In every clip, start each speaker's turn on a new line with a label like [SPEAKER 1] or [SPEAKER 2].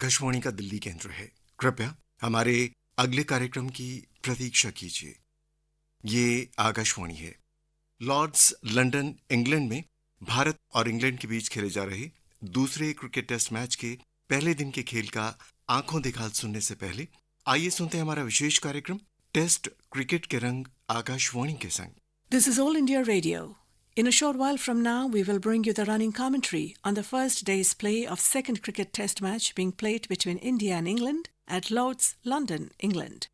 [SPEAKER 1] आकाशवाणी का दिल्ली केंद्र है। कृपया हमारे अगले कार्यक्रम की प्रतीक्षा कीजिए। ये आकाशवाणी है। लॉर्ड्स लंदन इंग्लैंड में भारत और इंग्लैंड के बीच खेले जा रहे दूसरे क्रिकेट टेस्ट मैच के पहले दिन के खेल का आंखों देखा हाल सुनने से पहले आइए सुनते हैं हमारा विशेष कार्यक्रम टेस्ट क्रिकेट के रंग आकाशवाणी के संग।
[SPEAKER 2] This is All India Radio. In a short while from now, we will bring you the running commentary on the first day's play of second cricket test match being played between India and England at Lord's, London, England.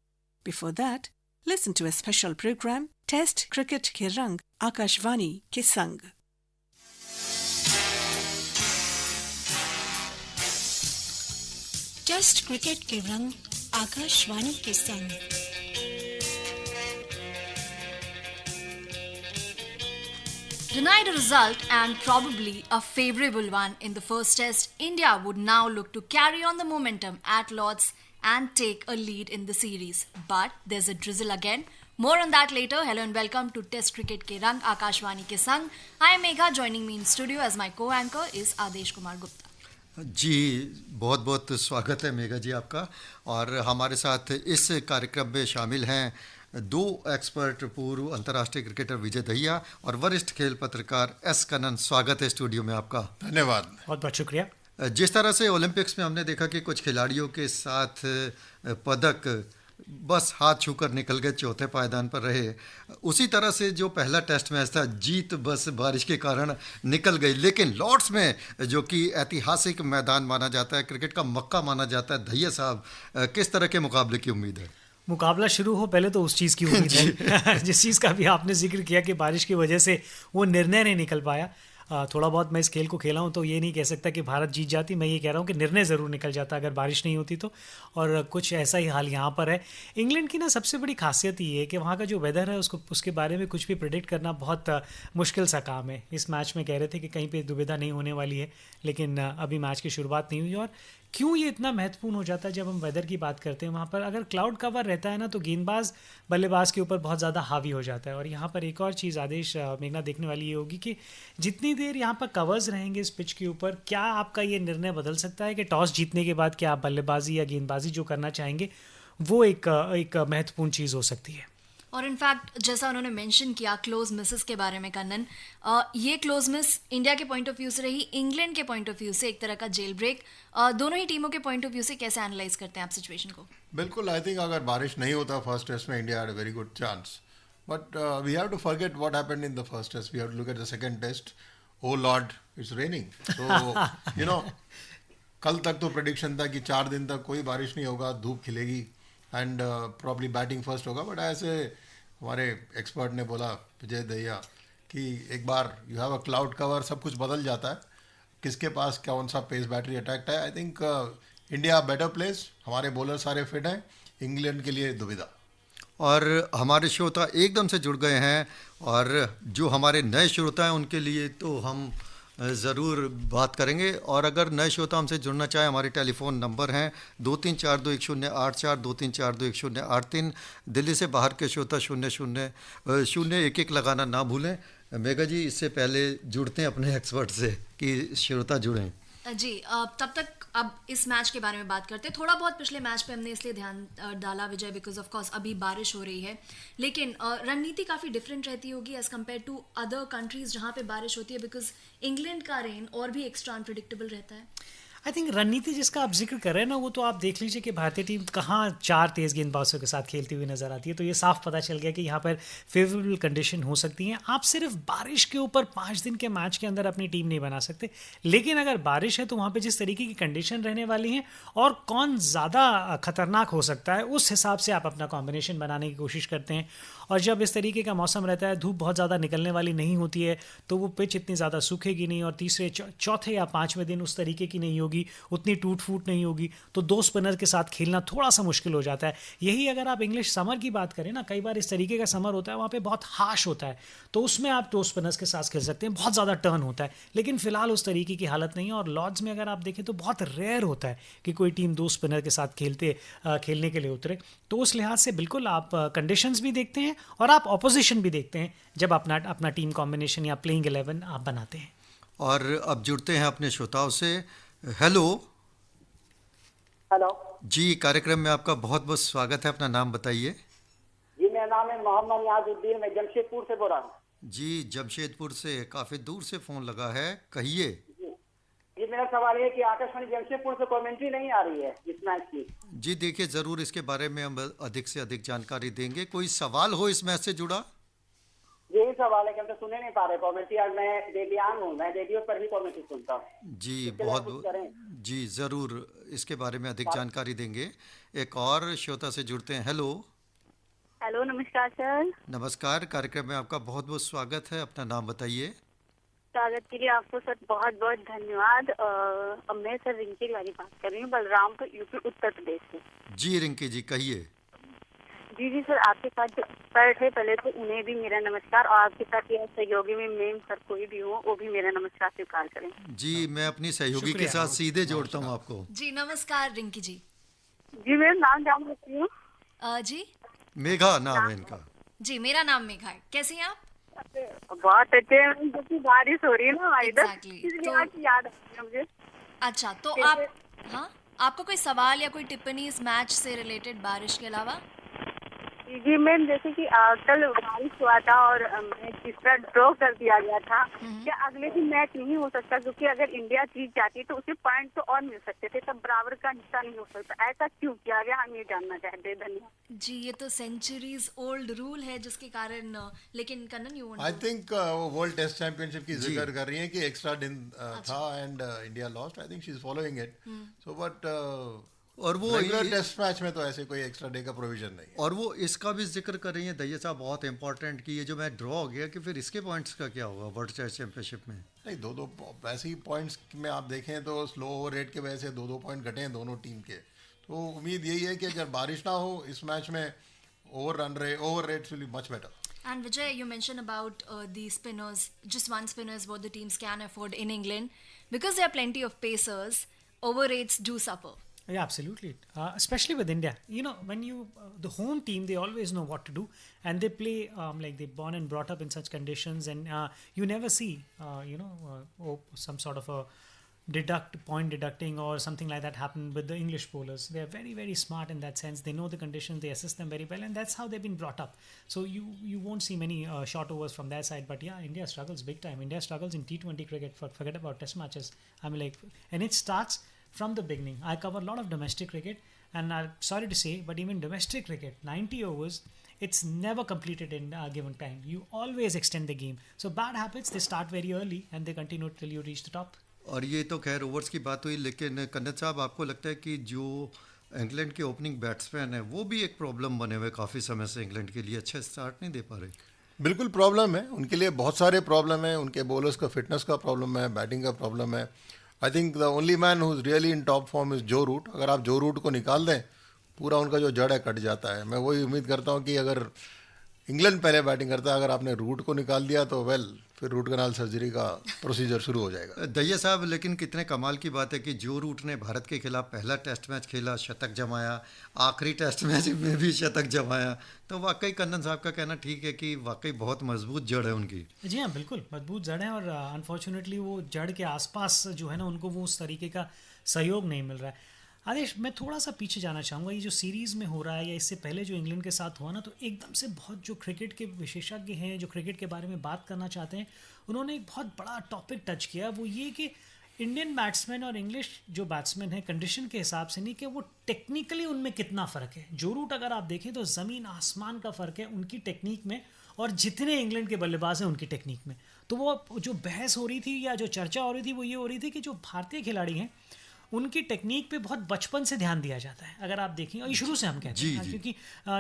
[SPEAKER 2] Before that, listen to a special program, Test Cricket ke Rang, Akashvani ke Sang.
[SPEAKER 3] Test cricket के रंग आकाशवाणी के संग।
[SPEAKER 4] Denied a result and probably a favourable one in the first test, India would now look to carry on the momentum at Lord's and take a lead in the series. But there's a drizzle again. More on that later. Hello and welcome to Test Cricket ke Rang Akashwani ke Sang. I am Megha. Joining me in studio as my co-anchor is Adesh Kumar Gupta.
[SPEAKER 5] जी बहुत बहुत स्वागत है मेघा जी आपका। और हमारे साथ इस कार्यक्रम में शामिल हैं दो एक्सपर्ट, पूर्व अंतर्राष्ट्रीय क्रिकेटर विजय दहिया और वरिष्ठ खेल पत्रकार एस कनन। स्वागत है स्टूडियो में आपका।
[SPEAKER 6] धन्यवाद।
[SPEAKER 7] बहुत बहुत शुक्रिया।
[SPEAKER 5] जिस तरह से ओलंपिक्स में हमने देखा कि कुछ खिलाड़ियों के साथ पदक बस हाथ छूकर निकल गए, चौथे पायदान पर रहे, उसी तरह से जो पहला टेस्ट मैच था जीत बस बारिश के कारण निकल गई। लेकिन लॉर्ड्स में जो कि ऐतिहासिक मैदान माना जाता है, क्रिकेट का मक्का माना जाता है, दहिया साहब किस तरह के मुकाबले की उम्मीद है?
[SPEAKER 7] मुकाबला शुरू हो पहले तो उस चीज़ की उम्मीद है जिस चीज़ का भी आपने जिक्र किया कि बारिश की वजह से वो निर्णय नहीं निकल पाया। थोड़ा बहुत मैं इस खेल को खेला हूँ तो ये नहीं कह सकता कि भारत जीत जाती, मैं ये कह रहा हूँ कि निर्णय ज़रूर निकल जाता अगर बारिश नहीं होती तो। और कुछ ऐसा ही हाल यहाँ पर है। इंग्लैंड की ना सबसे बड़ी खासियत ये है कि वहाँ का जो वेदर है उसके बारे में कुछ भी प्रेडिक्ट करना बहुत मुश्किल सा काम है। इस मैच में कह रहे थे कि कहीं पे दुविधा नहीं होने वाली है, लेकिन अभी मैच की शुरुआत नहीं हुई। और क्यों ये इतना महत्वपूर्ण हो जाता है जब हम वेदर की बात करते हैं? वहाँ पर अगर क्लाउड कवर रहता है ना तो गेंदबाज बल्लेबाज के ऊपर बहुत ज़्यादा हावी हो जाता है। और यहाँ पर एक और चीज़ आदेश मेघना देखने वाली ये होगी कि जितनी देर यहाँ पर कवर्स रहेंगे इस पिच के ऊपर, क्या आपका ये निर्णय बदल सकता है कि टॉस जीतने के बाद क्या आप बल्लेबाजी या गेंदबाजी जो करना चाहेंगे वो एक महत्वपूर्ण चीज़ हो सकती है।
[SPEAKER 4] और इनफैक्ट जैसा उन्होंने मेंशन किया क्लोज मिसेस के बारे में कन्नन, ये क्लोज मिस इंडिया के पॉइंट ऑफ व्यू से रही, इंग्लैंड के पॉइंट ऑफ व्यू से एक तरह का जेल ब्रेक। दोनों ही टीमों के पॉइंट ऑफ व्यू से कैसे एनालाइज करते हैं आप सिचुएशन को?
[SPEAKER 6] बिल्कुल, आई थिंक अगर बारिश नहीं होता फर्स्ट टेस्ट में, India had a very good chance, but we have to forget what happened in the first test. We have to look at the second test. Oh lord, it's raining. So you know, कल तक तो prediction था कि 4 दिन तक कोई बारिश नहीं होगा, धूप खिलेगी एंड प्रॉब्ली बैटिंग फर्स्ट होगा। बट ऐसे हमारे एक्सपर्ट ने बोला, विजय दहिया, कि एक बार you have a cloud cover, सब कुछ बदल जाता है। किसके पास कौन सा पेस बैटरी अटैक है। I think India better place, हमारे बॉलर सारे फिट हैं, इंग्लैंड के लिए दुविधा।
[SPEAKER 5] और हमारे श्रोता एकदम से जुड़ गए हैं, और जो हमारे नए श्रोता हैं उनके लिए तो हम ज़रूर बात करेंगे। और अगर नए श्रोता हमसे जुड़ना चाहें, हमारे टेलीफोन नंबर हैं 23421084, 23421083। दिल्ली से बाहर के श्रोता 0001 लगाना ना भूलें। मेघा जी, इससे पहले जुड़ते हैं अपने एक्सपर्ट से कि श्रोता जुड़ें।
[SPEAKER 4] जी, तब तक अब इस मैच के बारे में बात करते हैं। थोड़ा बहुत पिछले मैच पे हमने इसलिए ध्यान डाला विजय, बिकॉज ऑफ कोर्स अभी बारिश हो रही है, लेकिन रणनीति काफ़ी डिफरेंट रहती होगी as compare to other countries जहाँ पे बारिश होती है, बिकॉज इंग्लैंड का रेन और भी एक्स्ट्रा अनप्रिडिक्टेबल रहता है।
[SPEAKER 7] आई थिंक रणनीति जिसका आप जिक्र कर रहे हैं ना, वो तो आप देख लीजिए कि भारतीय टीम कहाँ 4 तेज़ गेंदबाजों के साथ खेलती हुई नजर आती है। तो ये साफ पता चल गया कि यहाँ पर फेवरेबल कंडीशन हो सकती हैं। आप सिर्फ बारिश के ऊपर 5 दिन के मैच के अंदर अपनी टीम नहीं बना सकते, लेकिन अगर बारिश है तो वहाँ पर जिस तरीके की कंडीशन रहने वाली हैं और कौन ज़्यादा खतरनाक हो सकता है, उस हिसाब से आप अपना कॉम्बिनेशन बनाने की कोशिश करते हैं। और जब इस तरीके का मौसम रहता है, धूप बहुत ज़्यादा निकलने वाली नहीं होती है, तो वो पिच इतनी ज़्यादा सूखेगी नहीं, और तीसरे चौथे या 5वें दिन उस तरीके की नहीं होगी, उतनी टूट फूट नहीं होगी, तो 2 स्पिनर के साथ खेलना थोड़ा सा मुश्किल हो जाता है। यही अगर आप इंग्लिश समर की बात करें ना, कई बार इस तरीके का समर होता है, वहाँ पे बहुत हार्श होता है, तो उसमें आप 2 स्पिनर्स के साथ खेल सकते हैं, बहुत ज़्यादा टर्न होता है। लेकिन फिलहाल उस तरीके की हालत नहीं है। और लॉर्ड्स में अगर आप देखें तो बहुत रेयर होता है कि कोई टीम 2 स्पिनर के साथ खेलने के लिए उतरे। तो उस लिहाज से बिल्कुल आप कंडीशंस भी देखते हैं और आप ऑपोजिशन भी देखते हैं जब अपना टीम कॉम्बिनेशन या प्लेइंग 11 आप बनाते हैं।
[SPEAKER 5] और अब जुड़ते हैं अपने श्रोताओं से। हेलो
[SPEAKER 8] हेलो
[SPEAKER 5] जी, कार्यक्रम में आपका बहुत बहुत स्वागत है। अपना नाम बताइए।
[SPEAKER 8] जी, मेरा नाम है मोहम्मद नियाजुद्दीन, मैं जमशेदपुर से बोल रहा हूँ।
[SPEAKER 5] जी, जमशेदपुर से काफ़ी दूर से फ़ोन लगा है, कहिए।
[SPEAKER 8] जी जी, मेरा सवाल है कि आकाशवाणी जमशेदपुर से कमेंट्री नहीं आ रही है इस मैच की।
[SPEAKER 5] जी देखिए, ज़रूर इसके बारे में हम अधिक से अधिक जानकारी देंगे। कोई सवाल हो इस मैच से जुड़ा?
[SPEAKER 8] यही सवाल है कि हम तो सुने नहीं पा रहे कमेंट्री, और मैं रेडियान हूँ, मैं रेडियो पर ही कमेंट्री सुनता हूँ।
[SPEAKER 5] जी
[SPEAKER 8] इसके लिए
[SPEAKER 5] बहुत
[SPEAKER 8] कुछ करें।
[SPEAKER 5] जी ज़रूर इसके बारे में अधिक जानकारी देंगे। एक और श्रोता से जुड़ते हैं। हेलो।
[SPEAKER 9] हेलो, नमस्कार सर।
[SPEAKER 5] नमस्कार, कार्यक्रम में आपका बहुत बहुत स्वागत है। अपना नाम बताइए।
[SPEAKER 9] स्वागत के लिए आपको सर बहुत बहुत धन्यवाद। अब मैं सर रिंकी वाली बात कर रही हूँ, बलरामपुर, यूपी, उत्तर प्रदेश से।
[SPEAKER 5] जी रिंकी जी, कहिए।
[SPEAKER 9] जी जी सर, आपके साथ जो एक्सपर्ट है पहले तो उन्हें भी मेरा नमस्कार, और आपके साथ यह सहयोगी में मेम सर कोई भी हो वो भी मेरा नमस्कार स्वीकार करें।
[SPEAKER 5] जी, मैं अपनी सहयोगी के
[SPEAKER 7] शुक्रिया।
[SPEAKER 5] साथ सीधे जोड़ता हूँ आपको।
[SPEAKER 4] जी नमस्कार रिंकी जी।
[SPEAKER 9] जी, मेरा नाम जान सकती हूँ?
[SPEAKER 4] जी
[SPEAKER 5] मेघा नाम है इनका।
[SPEAKER 4] जी, मेरा नाम मेघा है। कैसी हैं आप?
[SPEAKER 9] बहुत अच्छे हैं, क्योंकि बारिश हो रही है ना हमारे इधर,
[SPEAKER 4] Exactly.
[SPEAKER 9] इसलिए
[SPEAKER 4] तो-
[SPEAKER 9] आज याद आ रही है मुझे।
[SPEAKER 4] अच्छा, तो आप हाँ, आपको कोई सवाल या कोई टिप्पणी इस मैच से रिलेटेड बारिश के अलावा?
[SPEAKER 9] जी मैम, जैसे कि कल बारिश हुआ था और मैच तीसरा ड्रॉ कर दिया गया था, क्या अगले दिन मैच नहीं हो सकता? क्योंकि अगर इंडिया जीत जाती तो उसे पॉइंट तो और मिल सकते थे, तब बराबर का हिस्सा नहीं हो सकता। ऐसा क्यों किया गया, हम ये जानना चाहते हैं। धन्यवाद।
[SPEAKER 4] जी, ये तो सेंचुरीज ओल्ड रूल है जिसके कारण लेकिन कन्नन यू
[SPEAKER 6] आई थिंक वो वर्ल्ड टेस्ट चैंपियनशिप की जिक्र कर रही हैं कि एक्स्ट्रा दिन था and India lost. I think she is following it. So but
[SPEAKER 5] और वो
[SPEAKER 6] रेगुलर टेस्ट मैच में तो ऐसे कोई एक्स्ट्रा डे का प्रोविजन नहीं है।
[SPEAKER 5] और वो इसका भी जिक्र कर रही हैं दैया साहब, बहुत इंपॉर्टेंट, कि ये जो मैच ड्रॉ हो गया कि फिर इसके पॉइंट्स का क्या होगा वर्ल्ड टेस्ट चैंपियनशिप में?
[SPEAKER 6] नहीं, दो वैसे ही पॉइंट्स में आप देखें तो स्लो ओवर रेट के वजह से दो पॉइंट घटे हैं दोनों टीम के। तो उम्मीद यही है कि अगर बारिश ना हो इस मैच में, over rates will be much better.
[SPEAKER 4] And Vijay, you mentioned about the spinners. Just one spinner is what the teams can afford in England. Because there are plenty of pacers, over rates do suffer.
[SPEAKER 7] Yeah, absolutely. Especially with India, you know, when you the home team, they always know what to do, and they play like they're born and brought up in such conditions, and you never see, some sort of a point deducting or something like that happen with the English bowlers. They are very very smart in that sense. They know the conditions, they assist them very well, and that's how they've been brought up. So you won't see many short overs from their side. But yeah, India struggles big time. India struggles in T20 cricket. Forget about test matches. I mean, like, and it starts from the beginning. I cover a lot of domestic cricket, and I'm sorry to say, but even domestic cricket, 90 overs, it's never completed in a given time. You always extend the game. So bad habits, they start very early and they continue till you reach the top.
[SPEAKER 5] और ये तो खैर overs की बात हुई, लेकिन कन्नत साहब, आपको लगता है कि जो इंग्लैंड के ओपनिंग बैट्समैन है वो भी एक प्रॉब्लम बने हुए काफ़ी समय से इंग्लैंड के लिए अच्छा स्टार्ट नहीं दे पा रहे?
[SPEAKER 6] बिल्कुल प्रॉब्लम है उनके लिए, बहुत सारे प्रॉब्लम है। उनके बॉलर्स का फिटनेस का प्रॉब्लम है, बैटिंग का प्रॉब्लम है। I think the only man who is really in top form is जो रूट। अगर आप जो रूट को निकाल दें, पूरा उनका जो जड़ है कट जाता है। मैं वही उम्मीद करता हूँ कि अगर इंग्लैंड पहले बैटिंग करता है, अगर आपने रूट को निकाल दिया तो फिर रूट कनाल सर्जरी का प्रोसीजर शुरू हो जाएगा।
[SPEAKER 5] दैया साहब, लेकिन कितने कमाल की बात है कि जो रूट ने भारत के खिलाफ पहला टेस्ट मैच खेला, शतक जमाया, आखिरी टेस्ट मैच में भी शतक जमाया। तो वाकई कन्नन साहब का कहना ठीक है कि वाकई बहुत मजबूत जड़ है उनकी।
[SPEAKER 7] जी हाँ, बिल्कुल मजबूत जड़ है, और अनफॉर्चुनेटली वो जड़ के आसपास जो है ना, उनको वो उस तरीके का सहयोग नहीं मिल रहा है। आदेश, मैं थोड़ा सा पीछे जाना चाहूँगा। ये जो सीरीज़ में हो रहा है या इससे पहले जो इंग्लैंड के साथ हुआ ना, तो एकदम से बहुत जो क्रिकेट के विशेषज्ञ हैं, जो क्रिकेट के बारे में बात करना चाहते हैं, उन्होंने एक बहुत बड़ा टॉपिक टच किया। वो ये कि इंडियन बैट्समैन और इंग्लिश जो बैट्समैन है, कंडीशन के हिसाब से नहीं, कि वो टेक्निकली उनमें कितना फ़र्क है। जो रूट अगर आप देखें तो ज़मीन आसमान का फ़र्क है उनकी टेक्निक में, और जितने इंग्लैंड के बल्लेबाज हैं उनकी टेक्निक में। तो वो जो बहस हो रही थी या जो चर्चा हो रही थी, वो ये हो रही थी कि जो भारतीय खिलाड़ी हैं उनकी टेक्निक पे बहुत बचपन से ध्यान दिया जाता है। अगर आप देखें, और ये शुरू से हम कहते हैं, क्योंकि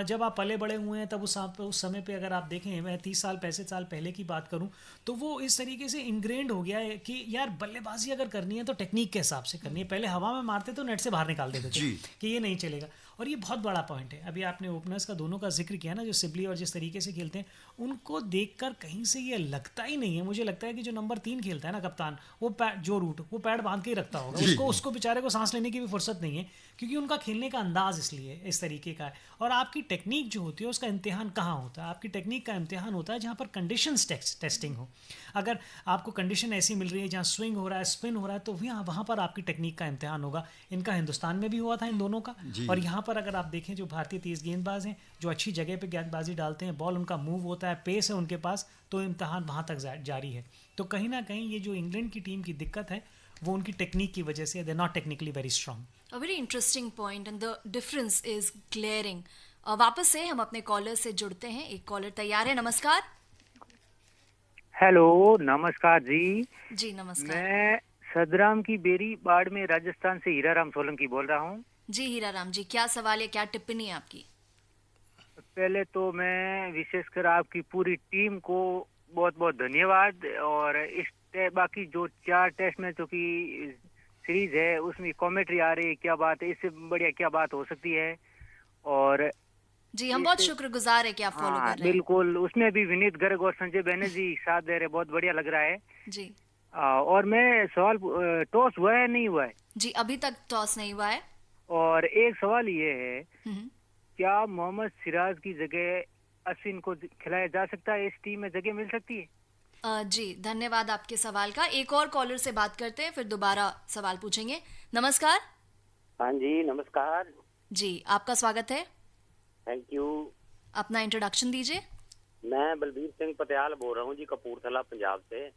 [SPEAKER 7] जब आप पले बड़े हुए हैं तब उस समय पे अगर आप देखें, मैं 30 साल 35 साल पहले की बात करूं, तो वो इस तरीके से इनग्रेंड हो गया है कि यार बल्लेबाजी अगर करनी है तो टेक्निक के हिसाब से करनी है। पहले हवा में मारते तो नेट से बाहर निकाल देते थे कि ये नहीं चलेगा। और ये बहुत बड़ा पॉइंट है। अभी आपने ओपनर्स का दोनों का जिक्र किया ना, जो सिबली और जिस तरीके से खेलते हैं, उनको देखकर कहीं से ये लगता ही नहीं है, मुझे लगता है कि जो नंबर 3 खेलता है ना कप्तान, वो जो रूट वो पैड बांध के ही रखता होगा, उसको बेचारे को सांस लेने की भी फुर्सत नहीं है, क्योंकि उनका खेलने का अंदाज इसलिए इस तरीके का है। और आपकी टेक्निक जो होती है उसका इम्तिहान कहाँ होता है? आपकी टेक्निक का इम्तिहान होता है जहाँ पर कंडीशंस टेस्टिंग हो। अगर आपको कंडीशन ऐसी मिल रही है जहाँ स्विंग हो रहा है, स्पिन हो रहा है, तो वहाँ पर आपकी टेक्निक का इम्तिहान होगा। इनका हिंदुस्तान में भी हुआ था इन दोनों का। और यहाँ पर अगर आप देखें, जो भारतीय तेज गेंदबाज हैं, जो अच्छी जगह पे गेंदबाजी डालते हैं, बॉल उनका मूव होता है, पेस है उनके पास, तो इम्तिहान वहाँ तक जारी है। तो कहीं ना कहीं ये जो इंग्लैंड की टीम की दिक्कत है वो उनकी टेक्निक की वजह से, they are not technically very strong.
[SPEAKER 4] A very interesting point and the difference is glaring. वापस से हम अपने कॉलर से जुड़ते हैं। एक कॉलर तैयार है। नमस्कार।
[SPEAKER 10] हेलो, नमस्कार जी।
[SPEAKER 4] जी नमस्कार।
[SPEAKER 10] मैं सदराम की बेरी बाड़ में राजस्थान से हीराराम सोलंकी बोल रहा हूँ।
[SPEAKER 4] जी हीराराम जी, क्या सवाल है, क्या टिप्पणी है आपकी?
[SPEAKER 10] पहले तो मैं विशेषकर आपकी पूरी टीम को बहुत बहुत धन्यवाद, और इस बाकी जो 4 टेस्ट मैचों की सीरीज है उसमें कमेंट्री आ रही है, क्या बात है, इससे बढ़िया क्या बात हो सकती है। और
[SPEAKER 4] जी हम बहुत शुक्रगुजार है कि आप फॉलो कर रहे हैं।
[SPEAKER 10] बिल्कुल, उसमें भी विनीत गर्ग और संजय बैनर्जी साथ दे रहे, बहुत बढ़िया लग रहा है
[SPEAKER 4] जी।
[SPEAKER 10] और मैं सवाल, टॉस हुआ है नहीं हुआ है?
[SPEAKER 4] जी अभी तक टॉस नहीं हुआ है।
[SPEAKER 10] और एक सवाल ये है, क्या मोहम्मद सिराज की जगह अश्विन को खिलाया जा सकता है? इस टीम में जगह मिल सकती है?
[SPEAKER 4] जी धन्यवाद आपके सवाल का। एक और कॉलर से बात करते हैं, फिर दोबारा सवाल पूछेंगे। नमस्कार।
[SPEAKER 8] हाँ जी नमस्कार।
[SPEAKER 4] जी आपका स्वागत है।
[SPEAKER 8] Thank you.
[SPEAKER 4] अपना इंट्रोडक्शन दीजिए।
[SPEAKER 8] मैं बलबीर सिंह पटियाल बोल रहा हूँ जी, कपूरथला पंजाब से।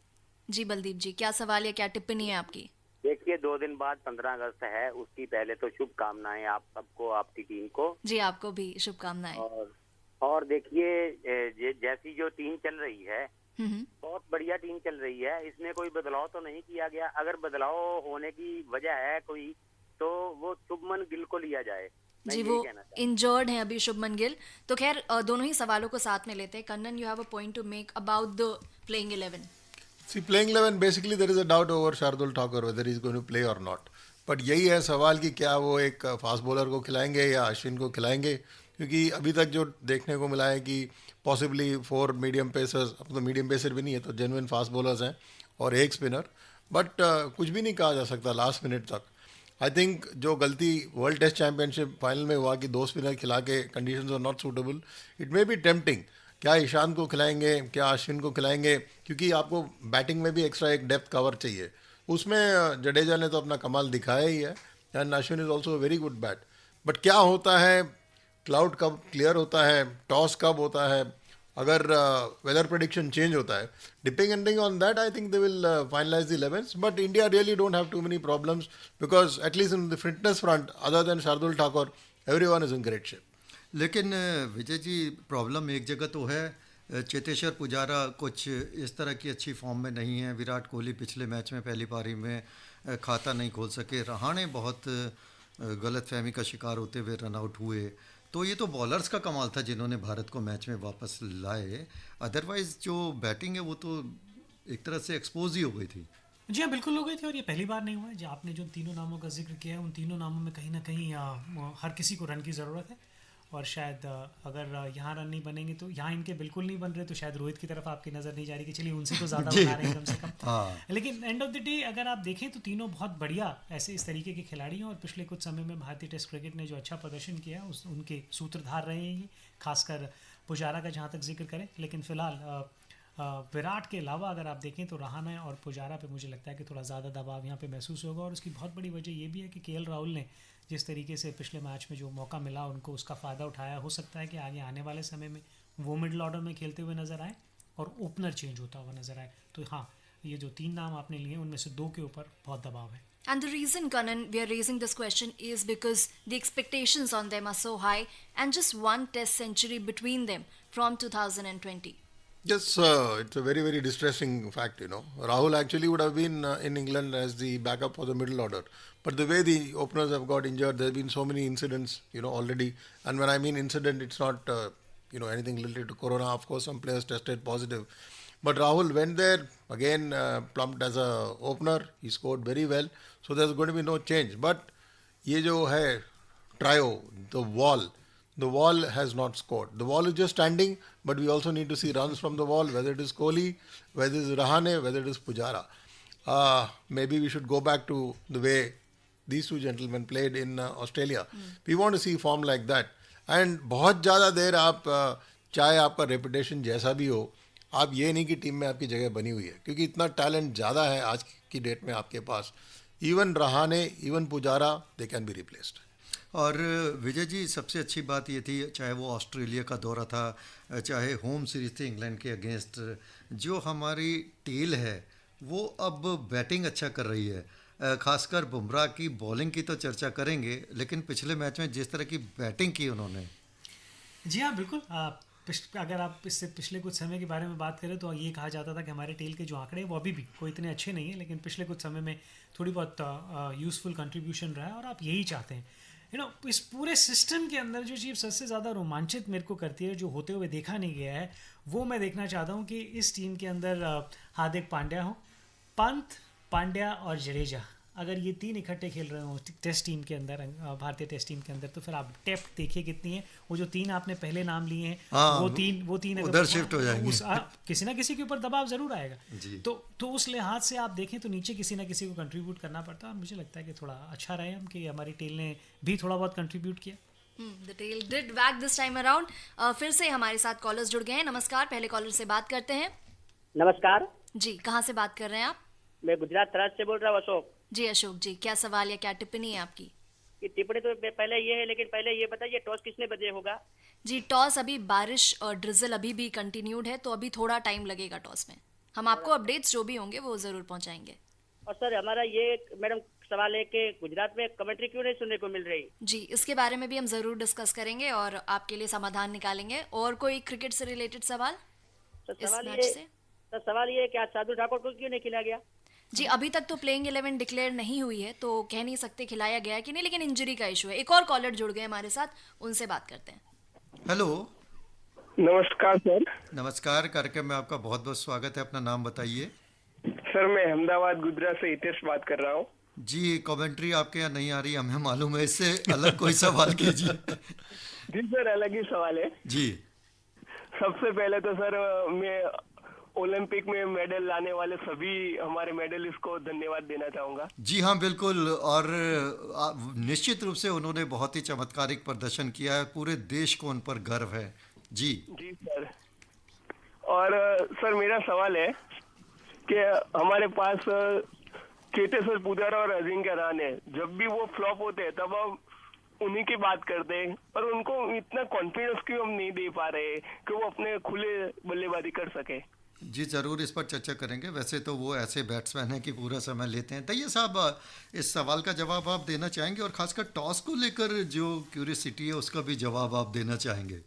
[SPEAKER 4] जी बलदीप जी, क्या सवाल है, क्या टिप्पणी है आपकी?
[SPEAKER 8] देखिए 2 दिन बाद 15 अगस्त है, उसकी पहले तो शुभकामनाएं आप सबको, आपकी टीम को।
[SPEAKER 4] जी आपको भी शुभकामनाएं।
[SPEAKER 8] और देखिए जैसी जो टीम चल रही है, बहुत बढ़िया टीम चल रही है, इसमें कोई बदलाव तो नहीं किया गया। अगर बदलाव होने की वजह है कोई, तो वो शुभमन गिल को लिया जाए।
[SPEAKER 4] जी वो इंजर्ड है अभी शुभमन गिल। तो खैर दोनों ही सवालों को साथ में लेते हैं। Kannan, you have a point two make about the playing 11।
[SPEAKER 6] See, playing 11, basically there is a doubt over Shardul Thakur whether he is going to play or not. But यही है सवाल कि क्या वो एक फास्ट बॉलर को खिलाएंगे या अश्विन को खिलाएंगे, क्योंकि अभी तक जो देखने को मिला है कि पॉसिबली 4 मीडियम पेसर्स, अब तो मीडियम पेसर भी नहीं है, तो जेन्युइन फास्ट बॉलर्स हैं और 1 स्पिनर, बट कुछ भी नहीं कहा जा सकता लास्ट मिनट तक। आई थिंक जो गलती वर्ल्ड टेस्ट चैंपियनशिप फाइनल में हुआ कि 2 स्पिनर खिला के conditions are not suitable, it may be tempting, क्या ईशान को खिलाएंगे, क्या अश्विन को खिलाएंगे, क्योंकि आपको बैटिंग में भी एक्स्ट्रा एक डेप्थ कवर चाहिए। उसमें जडेजा ने तो अपना कमाल दिखाया ही है, and Ashwin is also very good bat. But क्या होता है, क्लाउड कब क्लियर होता है, टॉस कब होता है, अगर वेदर प्रेडिक्शन चेंज होता है, depending on that I think they will finalize the 11s। But India really don't have too many problems, because at least in the fitness front, other than Shardul Thakur, everyone is in great shape.
[SPEAKER 5] लेकिन विजय जी, problem एक जगह तो है, चेतेश्वर पुजारा कुछ इस तरह की अच्छी फॉर्म में नहीं है, विराट कोहली पिछले मैच में पहली पारी में खाता नहीं खोल सके, रहाणे बहुत गलतफहमी का शिकार होते हुए रन आउट हुए। तो ये तो बॉलर्स का कमाल था जिन्होंने भारत को मैच में वापस लाए, अदरवाइज जो बैटिंग है वो तो एक तरह से एक्सपोज ही हो गई थी।
[SPEAKER 7] जी हाँ बिल्कुल हो गई थी, और ये पहली बार नहीं हुआ है। जो आपने जो तीनों नामों का जिक्र किया है, उन तीनों नामों में कहीं ना कहीं हर किसी को रन की ज़रूरत है, और शायद अगर यहाँ रन नहीं बनेंगे तो यहाँ इनके बिल्कुल नहीं बन रहे, तो शायद रोहित की तरफ आपकी नज़र नहीं जा रही कि चलिए उनसे तो ज़्यादा बना रहे हैं कम से कम। लेकिन एंड ऑफ द डे अगर आप देखें तो तीनों बहुत बढ़िया ऐसे इस तरीके के खिलाड़ी हैं, और पिछले कुछ समय में भारतीय टेस्ट क्रिकेट ने जो अच्छा प्रदर्शन किया उनके सूत्रधार रहे हैं ये, खासकर पुजारा का जहाँ तक जिक्र करें। लेकिन फिलहाल विराट के अलावा अगर आप देखें तो रहाणे और पुजारा पे मुझे लगता है कि थोड़ा ज़्यादा दबाव यहाँ पे महसूस होगा, और उसकी बहुत बड़ी वजह ये भी है कि केएल राहुल ने जिस तरीके से पिछले मैच में जो मौका मिला उनको उसका फ़ायदा उठाया। हो सकता है कि आगे आने वाले समय में वो मिडिल ऑर्डर में खेलते हुए नज़र आए और ओपनर चेंज होता हुआ नज़र आए। तो हाँ, ये जो 3 नाम आपने लिए उनमें से 2 के ऊपर बहुत दबाव है।
[SPEAKER 4] And the reason, Kanan, we are raising this question is because the expectations on them are so high, and just one test century between them from 2020.
[SPEAKER 6] Yes, it's a very, very distressing fact, you know. Rahul actually would have been in England as the backup for the middle order. But the way the openers have got injured, there have been so many incidents, you know, already. And when I mean incident, it's not, anything related to corona. Of course, some players tested positive. But Rahul went there, again plumped as a opener. He scored very well. So there's going to be no change. But ये जो है trio, the wall has not scored. The wall is just standing, but we also need to see runs from the wall, whether it is Kohli, whether it is Rahane, whether it is Pujara. Maybe we should go back to the way these two gentlemen played in Australia. We want to see form like that. And बहुत ज़्यादा देर आप चाहे आपका reputation जैसा भी हो, आप ये नहीं कि टीम में आपकी जगह बनी हुई है, क्योंकि इतना टैलेंट ज़्यादा है आज की डेट में आपके पास. Even Rahane, even Pujara, they can be replaced.
[SPEAKER 5] और विजय जी, सबसे अच्छी बात ये थी, चाहे वो ऑस्ट्रेलिया का दौरा था, चाहे होम सीरीज थी इंग्लैंड के अगेंस्ट, जो हमारी टेल है वो अब बैटिंग अच्छा कर रही है. खासकर बुमराह की बॉलिंग की तो चर्चा करेंगे, लेकिन पिछले मैच में जिस तरह की बैटिंग की उन्होंने.
[SPEAKER 7] जी हाँ, बिल्कुल. अगर आप इससे पिछले कुछ समय के बारे में बात करें तो ये कहा जाता था कि हमारे टेल के जो आंकड़े हैं वो अभी भी कोई इतने अच्छे नहीं है, लेकिन पिछले कुछ समय में थोड़ी बहुत यूज़फुल कंट्रीब्यूशन रहा है. और आप यही चाहते हैं, इस पूरे सिस्टम के अंदर जो चीज़ सबसे ज़्यादा रोमांचित मेरे को करती है, जो होते हुए देखा नहीं गया है, वो मैं देखना चाहता हूँ कि इस टीम के अंदर हार्दिक पांड्या हो, पंत, पांड्या और जडेजा, अगर ये तीन इकट्ठे खेल रहे हो टेस्ट टीम के अंदर, भारतीय टेस्ट टीम के अंदर, तो फिर आप डेप्थ देखिए कितनी है. वो जो तीन आपने पहले नाम लिए हैं, वो तीन
[SPEAKER 5] उधर शिफ्ट हो जाएंगे.
[SPEAKER 7] किसी ना किसी के ऊपर दबाव जरूर आएगा. तो उस लिहाज से आप देखें तो नीचे किसी ना किसी को कंट्रीब्यूट करना पड़ता है. और मुझे लगता है कि थोड़ा अच्छा रहे हम कि हमारी टेल ने भी थोड़ा बहुत कंट्रीब्यूट किया.
[SPEAKER 4] The tail did wag this time around. फिर से हमारे साथ कॉलर्स जुड़ गए हैं. नमस्कार, पहले कॉलर से बात करते हैं.
[SPEAKER 11] नमस्कार
[SPEAKER 4] जी, कहाँ से बात कर रहे हैं आप?
[SPEAKER 11] मैं गुजरात तराज से बोल रहा हूँ, अशोक
[SPEAKER 4] जी. अशोक जी, क्या सवाल या क्या टिप्पणी है आपकी?
[SPEAKER 11] टिप्पणी तो पहले ये है, लेकिन पहले ये बताइए टॉस किसने बजे होगा?
[SPEAKER 4] जी, टॉस अभी बारिश और ड्रिजल अभी भी कंटिन्यूड है, तो अभी थोड़ा टाइम लगेगा टॉस में. हम आपको अपडेट्स जो भी होंगे वो जरूर पहुंचाएंगे.
[SPEAKER 11] और सर हमारा ये मैडम सवाल है कि गुजरात में कमेंट्री क्यों नहीं सुनने को मिल रही?
[SPEAKER 4] जी, इसके बारे में भी हम जरूर डिस्कस करेंगे और आपके लिए समाधान निकालेंगे. और कोई क्रिकेट से रिलेटेड सवाल इस मैच से?
[SPEAKER 11] सवाल ये है कि आज साधु ठाकुर को क्यों नहीं खिलाया गया?
[SPEAKER 4] जी, अभी तक तो प्लेइंग 11 डिक्लेयर नहीं हुई है, तो कह नहीं सकते खिलाया गया कि नहीं, लेकिन इंजरी का इशू है. एक और कॉलर जुड़ गए हमारे साथ, उनसे बात करते हैं.
[SPEAKER 5] हेलो,
[SPEAKER 12] नमस्कार सर.
[SPEAKER 5] नमस्कार, कार्यक्रम में आपका बहुत बहुत स्वागत है. अपना नाम बताइए.
[SPEAKER 12] सर मैं अहमदाबाद गुजरात से हितेश बात कर रहा हूँ.
[SPEAKER 5] जी, कमेंट्री आपके यहाँ नहीं आ रही, हमें मालूम है. इससे अलग कोई सवाल कीजिए.
[SPEAKER 12] जी सर, अलग ही सवाल है.
[SPEAKER 5] जी,
[SPEAKER 12] सबसे पहले तो सर मैं ओलंपिक में मेडल लाने वाले सभी हमारे मेडलिस्ट को धन्यवाद देना चाहूँगा.
[SPEAKER 5] जी हाँ, बिल्कुल. और निश्चित रूप से उन्होंने बहुत ही चमत्कारिक प्रदर्शन किया है. पूरे देश को उन पर गर्व है. जी
[SPEAKER 12] जी सर. और सर मेरा सवाल है कि हमारे पास चेतेश्वर पुजारा और अजिंक्य रहाणे, जब भी वो फ्लॉप होते हैं तब हम उन्हीं की बात करते हैं, पर उनको इतना कॉन्फिडेंस क्यों हम नहीं दे पा रहे कि वो अपने खुले बल्लेबाजी कर सके?
[SPEAKER 5] जी, ज़रूर इस पर चर्चा करेंगे. वैसे तो वो ऐसे बैट्समैन हैं कि पूरा समय लेते हैं. तैयब साहब, इस सवाल का जवाब आप देना चाहेंगे, और खासकर टॉस को लेकर जो क्यूरियोसिटी है उसका भी जवाब आप देना चाहेंगे?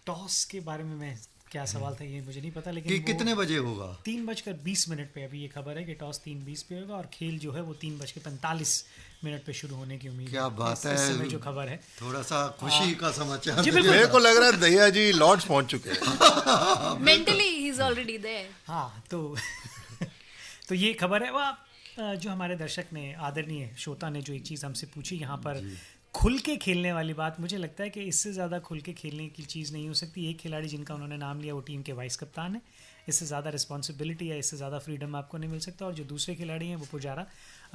[SPEAKER 7] टॉस के बारे में मैं क्या सवाल था ये मुझे नहीं पता, लेकिन
[SPEAKER 5] कि कितने बजे होगा?
[SPEAKER 7] 3:20 पे अभी ये खबर है कि टॉस 3:20 पे होगा और खेल जो है वो 3:45 पे शुरू होने की उम्मीद है.
[SPEAKER 5] क्या बात है.
[SPEAKER 7] इस समय जो खबर है,
[SPEAKER 5] थोड़ा सा खुशी का समाचार.
[SPEAKER 6] मेरे को लग रहा है दहिया जी लॉर्ड्स पहुंच चुके हैं.
[SPEAKER 4] Mentally he is already there.
[SPEAKER 7] हाँ, तो ये खबर है. वह जो हमारे दर्शक ने, आदरणीय श्रोता ने जो एक चीज़ हमसे पूछी यहाँ पर, खुल के खेलने वाली बात, मुझे लगता है कि इससे ज़्यादा खुल के खेलने की चीज़ नहीं हो सकती. एक खिलाड़ी जिनका उन्होंने नाम लिया वो टीम के वाइस कप्तान है. इससे ज़्यादा रिस्पॉन्सिबिलिटी या इससे ज़्यादा फ्रीडम आपको नहीं मिल सकता. और जो दूसरे खिलाड़ी हैं वो पुजारा,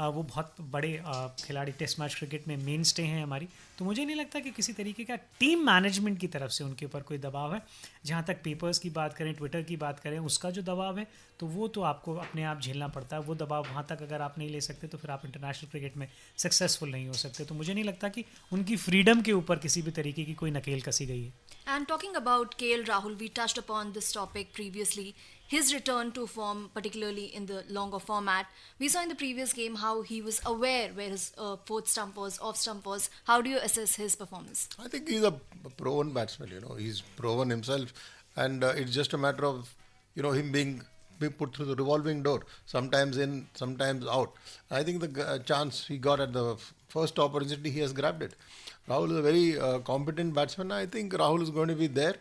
[SPEAKER 7] वो बहुत बड़े खिलाड़ी, टेस्ट मैच क्रिकेट में मेन स्टे हैं हमारी. तो मुझे नहीं लगता कि किसी तरीके का टीम मैनेजमेंट की तरफ से उनके ऊपर कोई दबाव है. जहाँ तक पेपर्स की बात करें, ट्विटर की बात करें, उसका जो दबाव है तो वो तो आपको अपने आप झेलना पड़ता है. वो दबाव वहाँ तक अगर आप नहीं ले सकते तो फिर आप इंटरनेशनल क्रिकेट में सक्सेसफुल नहीं हो सकते. तो मुझे नहीं लगता कि उनकी फ्रीडम के ऊपर किसी भी तरीके की कोई नकेल कसी गई है.
[SPEAKER 4] And talking about KL Rahul, we touched upon this topic previously. His return to form, particularly in the longer format. We saw in the previous game how he was aware where his fourth stump was, off stump was. How do you assess his performance?
[SPEAKER 6] I think he's a proven batsman, he's proven himself, and it's just a matter of, him being put through the revolving door, sometimes in, sometimes out. I think the chance he got at the first opportunity, he has grabbed it. Rahul is a very competent batsman. I think Rahul is going to be there.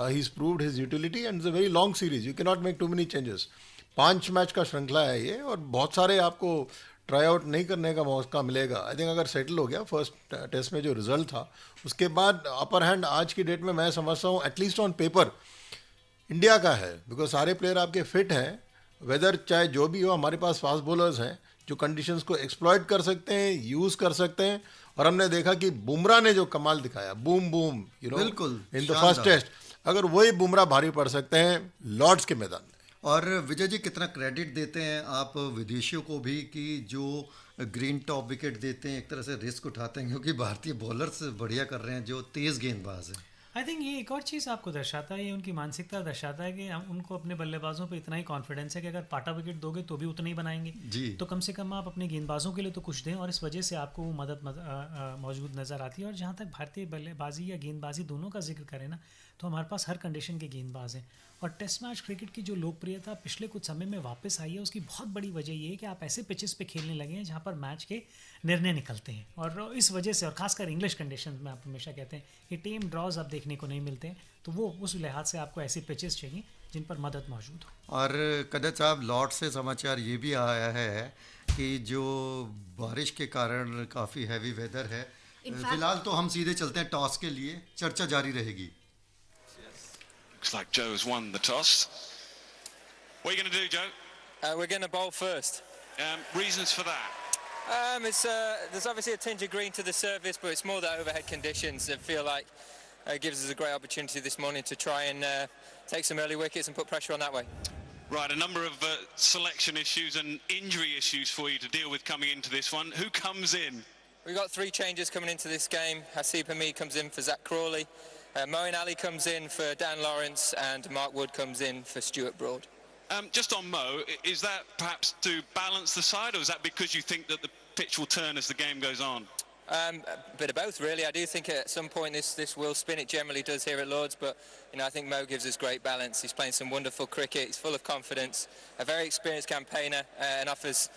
[SPEAKER 6] He's proved his utility, and it's a very long series. You cannot make too many changes. 5 match का श्रृंखला है ये, और बहुत सारे आपको try out नहीं करने का मौका मिलेगा. आई थिंक अगर सेटल हो गया फर्स्ट टेस्ट में जो रिजल्ट था, उसके बाद अपर हैंड आज की डेट में मैं समझता हूँ एटलीस्ट ऑन पेपर इंडिया का है, बिकॉज सारे प्लेयर आपके फिट हैं. वेदर चाहे जो भी हो, हमारे पास फास्ट बॉलर्स हैं जो कंडीशंस को एक्सप्लॉइट कर सकते हैं, यूज़ कर सकते हैं. और हमने देखा कि बुमराह ने जो कमाल दिखाया, बूम बूम यू नो
[SPEAKER 5] बिल्कुल
[SPEAKER 6] इन द फर्स्ट टेस्ट, अगर वही बुमराह भारी पड़ सकते हैं लॉर्ड्स के मैदान में.
[SPEAKER 5] और विजय जी, कितना क्रेडिट देते हैं आप विदेशियों को भी कि जो ग्रीन टॉप विकेट देते हैं, एक तरह से रिस्क उठाते हैं, क्योंकि भारतीय बॉलर्स बढ़िया कर रहे हैं जो तेज़ गेंदबाज हैं.
[SPEAKER 7] आई थिंक ये एक और चीज़ आपको दर्शाता है, ये उनकी मानसिकता दर्शाता है कि हम उनको अपने बल्लेबाजों पे इतना ही कॉन्फिडेंस है कि अगर पाटा विकेट दोगे तो भी उतना ही बनाएंगे
[SPEAKER 5] जी.
[SPEAKER 7] तो कम से कम आप अपने गेंदबाजों के लिए तो कुछ दें, और इस वजह से आपको वो मदद मौजूद नज़र आती है. और जहाँ तक भारतीय बल्लेबाजी या गेंदबाजी दोनों का जिक्र करें ना, तो हमारे पास हर कंडीशन के गेंदबाज हैं. और टेस्ट मैच क्रिकेट की जो लोकप्रियता पिछले कुछ समय में वापस आई है, उसकी बहुत बड़ी वजह ये है कि आप ऐसे पिचेस पे खेलने लगे हैं जहाँ पर मैच के निर्णय निकलते हैं. और इस वजह से, और खासकर इंग्लिश कंडीशन में आप हमेशा कहते हैं कि टीम ड्रॉज आप देखने को नहीं मिलते हैं, तो वो उस लिहाज से आपको ऐसी पिचेस चाहिए जिन पर मदद मौजूद हो.
[SPEAKER 5] और कदर साहब, लॉर्ड से समाचार ये भी आया है कि जो बारिश के कारण काफ़ी हैवी वेदर है, फिलहाल तो हम सीधे चलते हैं टॉस के लिए, चर्चा जारी रहेगी.
[SPEAKER 13] Looks like Joe has won the toss. What are you going to do, Joe?
[SPEAKER 14] We're going to bowl first.
[SPEAKER 13] Reasons for that?
[SPEAKER 14] There's obviously a tinge of green to the surface, but it's more the overhead conditions that feel like it gives us a great opportunity this morning to try and take some early wickets and put pressure on that way.
[SPEAKER 13] Right, a number of selection issues and injury issues for you to deal with coming into this one. Who comes in?
[SPEAKER 14] We've got 3 changes coming into this game. Hasib Hamid comes in for Zach Crawley. Moeen Ali comes in for Dan Lawrence, and Mark Wood comes in for Stuart Broad.
[SPEAKER 13] Just on Mo, is that perhaps to balance the side, or is that because you think that the pitch will turn as the game goes on?
[SPEAKER 14] A bit of both, really. I do think at some point this will spin. It generally does here at Lords, but I think Mo gives us great balance. He's playing some wonderful cricket. He's full of confidence, a very experienced campaigner, and offers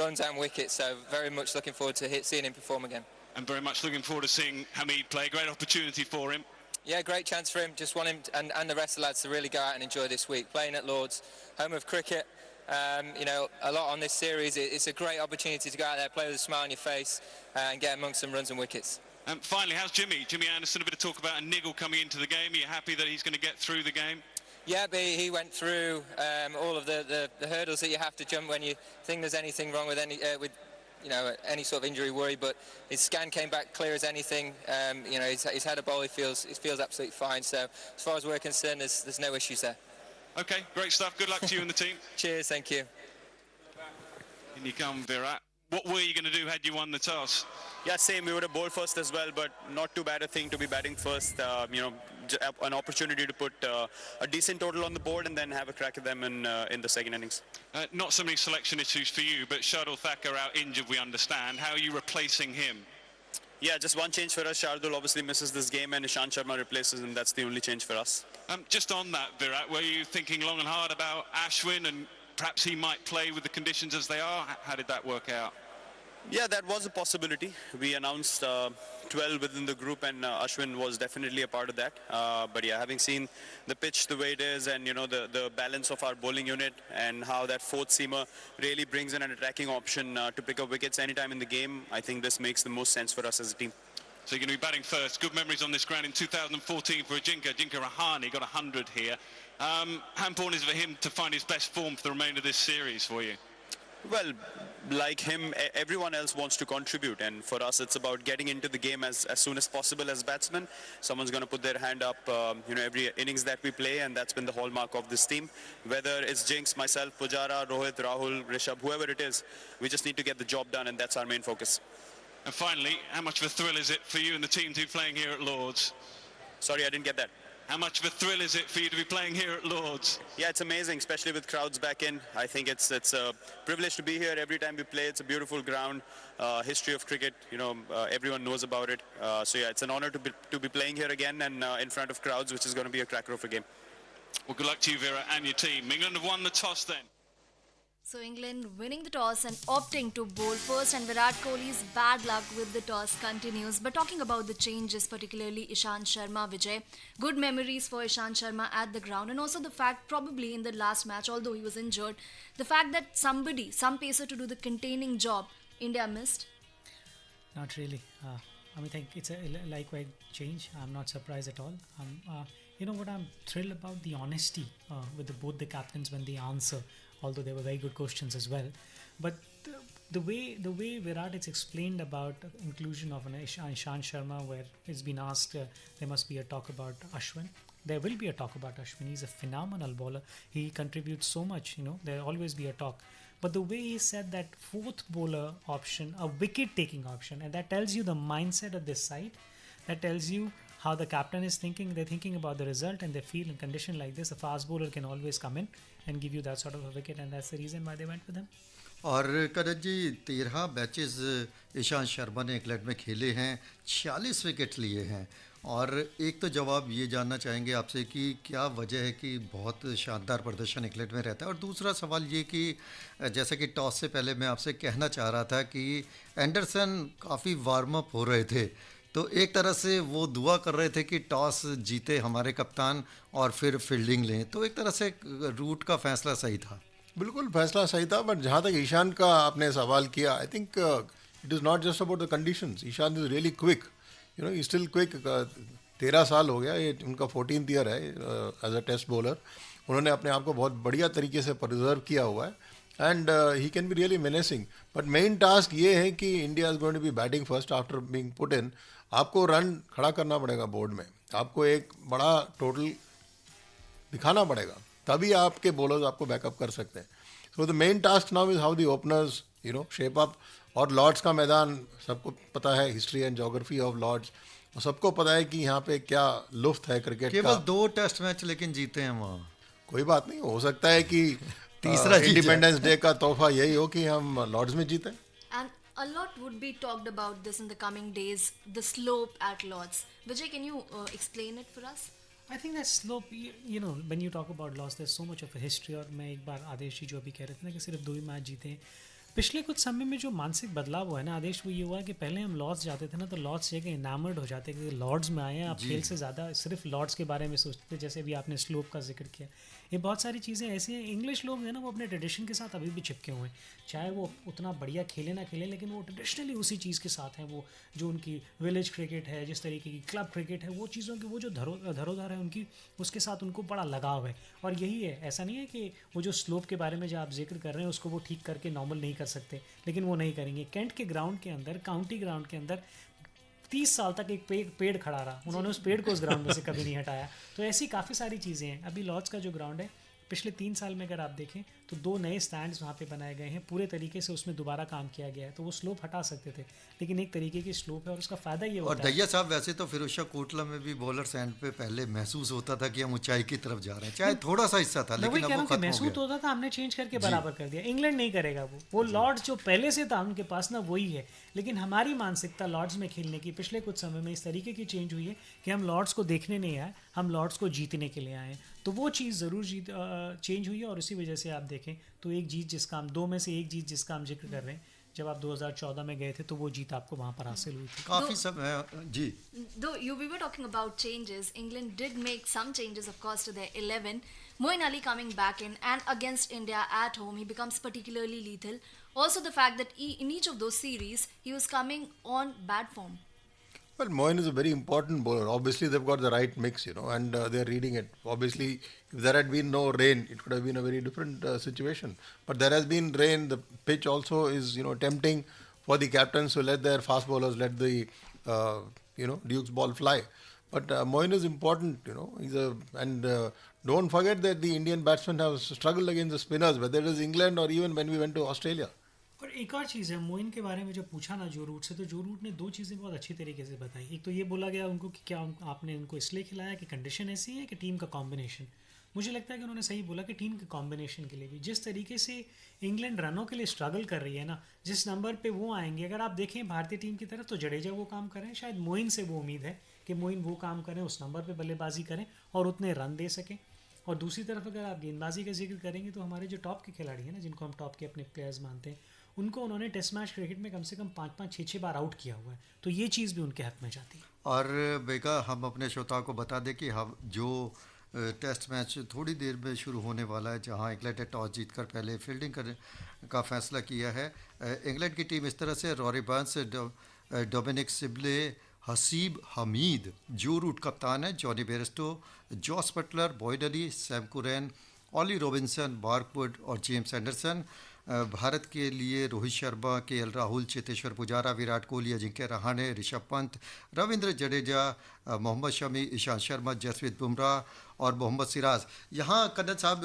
[SPEAKER 14] runs and wickets. So very much looking forward to seeing him perform again.
[SPEAKER 13] And very much looking forward to seeing Hamid play. Great opportunity for him.
[SPEAKER 14] Yeah, great chance for him. Just want him and the rest of the lads to really go out and enjoy this week. Playing at Lords, home of cricket. A lot on this series. It's a great opportunity to go out there, play with a smile on your face, and get amongst some runs and wickets.
[SPEAKER 13] Finally, how's Jimmy? Jimmy Anderson, a bit of talk about a niggle coming into the game. Are you happy that he's going to get through the game?
[SPEAKER 14] Yeah, but he went through all of the hurdles that you have to jump when you think there's anything wrong with any sort of injury worry, but his scan came back clear as anything. He's had a ball, he feels absolutely fine. So as far as we're concerned, there's no issues there.
[SPEAKER 13] Okay, great stuff. Good luck to you and the team.
[SPEAKER 14] Cheers, thank you.
[SPEAKER 13] In you come, Virat. What were you going to do had you won the toss?
[SPEAKER 15] Yeah, same. We would have bowled first as well, but not too bad a thing to be batting first. An opportunity to put a decent total on the board and then have a crack at them in the second innings.
[SPEAKER 13] Not so many selection issues for you, but Shardul Thakur out injured, we understand. How are you replacing him?
[SPEAKER 15] Yeah, just one change for us. Shardul obviously misses this game and Ishant Sharma replaces him. That's the only change for us.
[SPEAKER 13] Just on that, Virat, were you thinking long and hard about Ashwin and perhaps he might play with the conditions as they are? How did that work out?
[SPEAKER 15] Yeah, that was a possibility. We announced 12 within the group and Ashwin was definitely a part of that. But yeah, having seen the pitch the way it is and, the balance of our bowling unit and how that fourth seamer really brings in an attacking option to pick up wickets anytime in the game, I think this makes the most sense for us as a team.
[SPEAKER 13] So you're going to be batting first. Good memories on this ground in 2014 for Ajinkya Rahane got 100 here. How important is it for him to find his best form for the remainder of this series for you?
[SPEAKER 15] Well, like him, everyone else wants to contribute, and for us it's about getting into the game as soon as possible as batsmen. Someone's going to put their hand up every innings that we play, and that's been the hallmark of this team. Whether it's Jinx, myself, Pujara, Rohit, Rahul, Rishabh, whoever it is, we just need to get the job done, and that's our main focus.
[SPEAKER 13] And finally, how much of a thrill is it for you and the team to be playing here at Lords?
[SPEAKER 15] Sorry, I didn't get that.
[SPEAKER 13] How much of a thrill is it for you to be playing here at Lords?
[SPEAKER 15] Yeah, it's amazing, especially with crowds back in. I think it's a privilege to be here every time we play. It's a beautiful ground, history of cricket. Everyone knows about it. So yeah, it's an honor to be playing here again and in front of crowds, which is going to be a cracker of a game.
[SPEAKER 13] Well, good luck to you, Vera, and your team. England have won the toss then.
[SPEAKER 4] So England winning the toss and opting to bowl first, and Virat Kohli's bad luck with the toss continues. But talking about the changes, particularly Ishant Sharma, Vijay, good memories for Ishant Sharma at the ground, and also the fact probably in the last match, although he was injured, the fact that some pacer to do the containing job, India missed.
[SPEAKER 7] Not really. I think it's a likewise change. I'm not surprised at all. You know what? I'm thrilled about the honesty with both the captains when they answer. Although they were very good questions as well, but the way Virat is explained about inclusion of an Ishant Sharma, where it's been asked, there must be a talk about Ashwin. There will be a talk about Ashwin. He's a phenomenal bowler. He contributes so much. There'll always be a talk. But the way he said that fourth bowler option, a wicket-taking option, and that tells you the mindset of this side. That tells you how the captain is thinking. They're thinking about the result, and they feel in condition like this, a fast bowler can always come in and give you that sort of a wicket, and that's the reason why they went with him.
[SPEAKER 5] और करत जी 13 matches Ishant Sharma ने England में खेले हैं, 46 wicket लिए हैं। और एक तो जवाब ये जानना चाहेंगे आपसे कि क्या वजह है कि बहुत शानदार प्रदर्शन इंग्लैंड में रहता है, और दूसरा सवाल ये कि जैसा कि टॉस से पहले मैं आपसे कहना चाह रहा था कि एंडरसन काफ़ी वार्म अप हो रहे थे, तो एक तरह से वो दुआ कर रहे थे कि टॉस जीते हमारे कप्तान और फिर फील्डिंग लें, तो एक तरह से रूट का फैसला सही था।
[SPEAKER 6] बिल्कुल फैसला सही था, बट जहाँ तक ईशान का आपने सवाल किया, I think it is not just about the conditions. Ishan is really quick, he still quick. 13 साल हो गया, ये उनका 14th ईयर है एज अ टेस्ट बॉलर। उन्होंने अपने आप को बहुत बढ़िया तरीके से प्रिजर्व किया हुआ है, and he can be really menacing. But main task ये है कि India is going to be batting first after being put in. आपको रन खड़ा करना पड़ेगा बोर्ड में, आपको एक बड़ा टोटल दिखाना पड़ेगा, तभी आपके बॉलर्स आपको बैकअप कर सकते हैं। So the main task now is how the openers shape up. और लॉर्ड्स का मैदान सबको पता है, history and geography of Lord's, और सबको पता है कि यहाँ पे क्या लुफ्त है क्रिकेट का।
[SPEAKER 5] केवल 2 टेस्ट मैच लेकिन जीते हैं वहाँ।
[SPEAKER 6] कोई बात नहीं, हो सकता है कि
[SPEAKER 5] तीसरा
[SPEAKER 6] इंडिपेंडेंस डे का तोहफा यही हो कि हम लॉर्ड्स में जीते।
[SPEAKER 4] A lot would be talked about this in the coming days, the slope at Lord's. Vijay, can you explain it for us?
[SPEAKER 7] I think that slope, when you talk about Lord's, there's so much of a history. और मैं एक बार आदेश जी जो अभी कह रहे थे ना कि सिर्फ 2 ही मैच जीते हैं, पिछले कुछ समय में जो मानसिक बदलाव हुआ है ना आदेश, वो ये हुआ कि पहले हम लॉर्ड्स जाते थे ना, तो लॉर्ड्स से इनामर्ड हो जाते कि लॉर्ड्स में आए हैं, आप खेल से ज़्यादा सिर्फ लॉर्ड्स के बारे में सोचते थे। जैसे अभी आपने स्लोप का जिक्र किया, ये बहुत सारी चीज़ें ऐसी हैं। इंग्लिश लोग हैं ना, वो अपने ट्रेडिशन के साथ अभी भी चिपके हुए हैं, चाहे वो उतना बढ़िया खेले ना खेले, लेकिन वो ट्रेडिशनली उसी चीज़ के साथ हैं। वो जो उनकी विलेज क्रिकेट है, जिस तरीके की क्लब क्रिकेट है, वो चीज़ों की वो जो धरोहर है उनकी, उसके साथ उनको बड़ा लगाव है। और यही है, ऐसा नहीं है कि वो जो स्लोप के बारे में जो आप जिक्र कर रहे हैं उसको वो ठीक करके नॉर्मल नहीं कर सकते, लेकिन वो नहीं करेंगे। कैंट के ग्राउंड के अंदर, काउंटी ग्राउंड के अंदर 30 साल तक एक पेड़ खड़ा रहा, उन्होंने उस पेड़ को उस ग्राउंड में से कभी नहीं हटाया। तो ऐसी काफ़ी सारी चीज़ें हैं। अभी लॉर्ड्स का जो ग्राउंड है, पिछले 3 साल में अगर आप देखें तो 2 नए स्टैंड्स वहाँ पे बनाए गए हैं, पूरे तरीके से उसमें दोबारा काम किया गया है। तो वो स्लोप हटा सकते थे, लेकिन एक तरीके की स्लोप है और उसका फ़ायदा ये होता है।
[SPEAKER 5] और दैया साहब, वैसे तो फिरोजशाह कोटला में भी बॉलर्स एंड पे पहले महसूस होता था कि हम ऊंचाई की तरफ जा रहे हैं, चाहे थोड़ा सा हिस्सा था, लेकिन अब वो खत्म हो
[SPEAKER 7] महसूस होता था, हमने चेंज करके बराबर कर दिया। इंग्लैंड नहीं करेगा वो लॉर्ड्स जो पहले से था उनके पास ना, वही है। लेकिन हमारी मानसिकता लॉर्ड्स में खेलने की पिछले कुछ समय में इस तरीके की चेंज हुई है कि हम लॉर्ड्स को देखने नहीं आए, हम लॉर्ड्स को जीतने के लिए आए। तो वो चीज़ ज़रूर चेंज हुई है, और इसी वजह से आप देखें तो एक जीत जिसका हम 2 में से एक जीत जिसका हम जिक्र कर रहे हैं, जब आप 2014 में गए थे तो वो जीत आपको वहाँ पर हासिल हुई थी।
[SPEAKER 5] काफ़ी सब जी।
[SPEAKER 4] Though we were talking about changes, England did make some changes, of course, to their 11. Moeen Ali coming back in, and against India at home, he becomes particularly lethal. Also, the fact that in each of those series, he was coming on bad form.
[SPEAKER 6] Well, Moeen is a very important bowler. Obviously, they've got the right mix, and they're reading it. Obviously, if there had been no rain, it could have been a very different situation. But there has been rain. The pitch also is, tempting for the captains to let their fast bowlers let the, Duke's ball fly. But Moeen is important, and don't forget that the Indian batsmen have struggled against the spinners, whether it is England or even when we went to Australia.
[SPEAKER 7] और एक और चीज़ है, मोइन के बारे में जब पूछा ना जो रूट से, तो जो रूट ने 2 चीज़ें बहुत अच्छी तरीके से बताई। एक तो ये बोला गया उनको कि क्या आपने उनको इसलिए खिलाया कि कंडीशन ऐसी है कि टीम का कॉम्बिनेशन। मुझे लगता है कि उन्होंने सही बोला कि टीम के कॉम्बिनेशन के लिए भी, जिस तरीके से इंग्लैंड रनों के लिए स्ट्रगल कर रही है ना, जिस नंबर पे वो आएंगे, अगर आप देखें भारतीय टीम की तरफ, तो जडेजा वो काम करें, शायद मोइन से वो उम्मीद है कि मोइन वो काम करें, उस नंबर पे बल्लेबाजी करें और उतने रन दे सकें। और दूसरी तरफ अगर आप गेंदबाजी का जिक्र करेंगे तो हमारे जो टॉप के खिलाड़ी हैं ना, जिनको हम टॉप के अपने प्लेयर्स मानते हैं, उनको उन्होंने टेस्ट मैच क्रिकेट में कम से कम 5-5, 6-6 बार आउट किया हुआ है, तो ये चीज़ भी उनके हक में जाती है।
[SPEAKER 5] और बेगा हम अपने श्रोताओं को बता दें कि हम जो टेस्ट मैच थोड़ी देर में शुरू होने वाला है, जहां इंग्लैंड ने टॉस जीतकर पहले फील्डिंग करने का फैसला किया है। इंग्लैंड की टीम इस तरह से Rory Burns, Dominic Sibley, Haseeb Hameed, Joe Root कप्तान है, Jonny Bairstow, Jos Buttler, Boyd Ali, Sam Curran, Ollie Robinson, Mark Wood और जेम्स एंडरसन। भारत के लिए रोहित शर्मा, केएल राहुल, चेतेश्वर पुजारा, विराट कोहली, अजिंक्य रहाणे, ऋषभ पंत, रविंद्र जडेजा, मोहम्मद शमी, ईशांत शर्मा, जसप्रीत बुमराह और मोहम्मद सिराज। यहाँ कन्नड़ साहब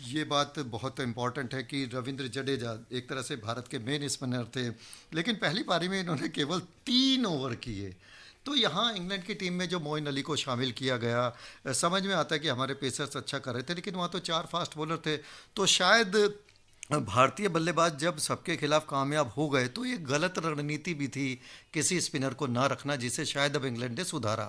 [SPEAKER 5] ये बात बहुत इम्पॉर्टेंट है कि रविंद्र जडेजा एक तरह से भारत के मेन स्पिनर थे, लेकिन पहली पारी में इन्होंने केवल 3 ओवर किए। तो यहाँ इंग्लैंड की टीम में जो मोइन अली को शामिल किया गया, समझ में आता है कि हमारे पेसर्स अच्छा कर रहे थे, लेकिन वहाँ तो 4 फास्ट बॉलर थे। तो शायद भारतीय बल्लेबाज जब सबके खिलाफ कामयाब हो गए तो ये गलत रणनीति भी थी किसी स्पिनर को ना रखना, जिसे शायद अब इंग्लैंड ने सुधारा।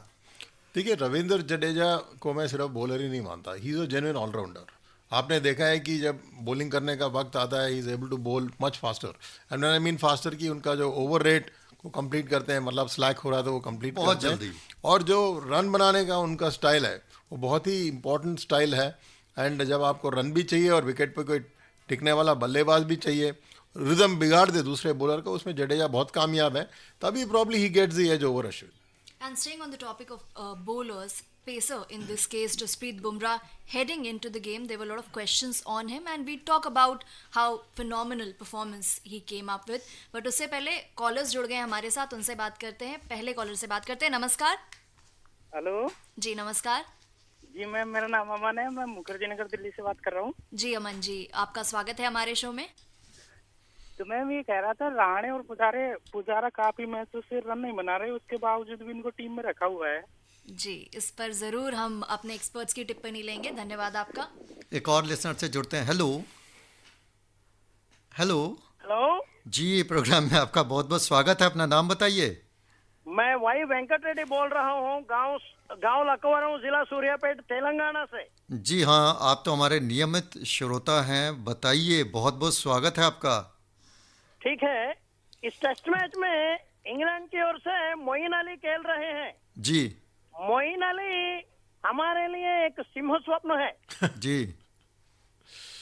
[SPEAKER 6] देखिए, रविंद्र जडेजा को मैं सिर्फ बॉलर ही नहीं मानता, he is a genuine allrounder. आपने देखा है कि जब बॉलिंग करने का वक्त आता है, he is able to bowl much faster, and I mean faster की उनका जो ओवर रेट को कंप्लीट करते हैं, मतलब स्लैक हो रहा था वो कंप्लीट
[SPEAKER 5] बहुत
[SPEAKER 6] करते हैं।
[SPEAKER 5] जल्दी।
[SPEAKER 6] और जो रन बनाने का उनका स्टाइल है वो बहुत ही इंपॉर्टेंट स्टाइल है। एंड जब आपको रन भी चाहिए और विकेट पे कोई टिकने वाला बल्लेबाज भी चाहिए, रिदम बिगाड़ दे दूसरे बॉलर को, उसमें जडेजा बहुत कामयाब है, तभी probably he gets the edge over Ashwin.
[SPEAKER 4] And staying on the topic of bowlers, pacer in this case, Jasprit Bumrah, heading into the game, there were a lot of questions on him, and we talk about how phenomenal performance he came up with. But उससे पहले callers जुड़ गए हमारे साथ, उनसे बात करते हैं। पहले कॉलर से बात करते हैं। नमस्कार।
[SPEAKER 16] हेलो
[SPEAKER 4] जी नमस्कार।
[SPEAKER 16] जी मैम, मेरा नाम अमन है, मैं मुखर्जी नगर दिल्ली से बात कर रहा हूँ।
[SPEAKER 4] जी अमन जी, आपका स्वागत है हमारे शो में।
[SPEAKER 16] तो मैम ये कह रहा था, रहाणे और पुजारा काफी मैचों से रन नहीं बना रहे, उसके बावजूद भी इनको टीम में रखा हुआ है।
[SPEAKER 4] जी, इस पर जरूर हम अपने एक्सपर्ट्स की टिप्पणी लेंगे। धन्यवाद आपका।
[SPEAKER 5] एक और लिसनर से जुड़ते हैं। हेलो हेलो
[SPEAKER 16] हेलो
[SPEAKER 5] जी, प्रोग्राम में आपका बहुत बहुत स्वागत है। अपना नाम बताइए।
[SPEAKER 16] मैं वाई वेंकट रेड्डी बोल रहा हूँ, गांव लकवरम, जिला सूर्यापेट, तेलंगाना से।
[SPEAKER 5] जी हाँ, आप तो हमारे नियमित श्रोता हैं, बताइए। बहुत बहुत स्वागत है आपका।
[SPEAKER 16] ठीक है, इस टेस्ट मैच में इंग्लैंड की ओर से मोइन अली खेल रहे हैं।
[SPEAKER 5] जी।
[SPEAKER 16] मोइन अली हमारे लिए एक सिंह स्वप्न है।
[SPEAKER 5] जी।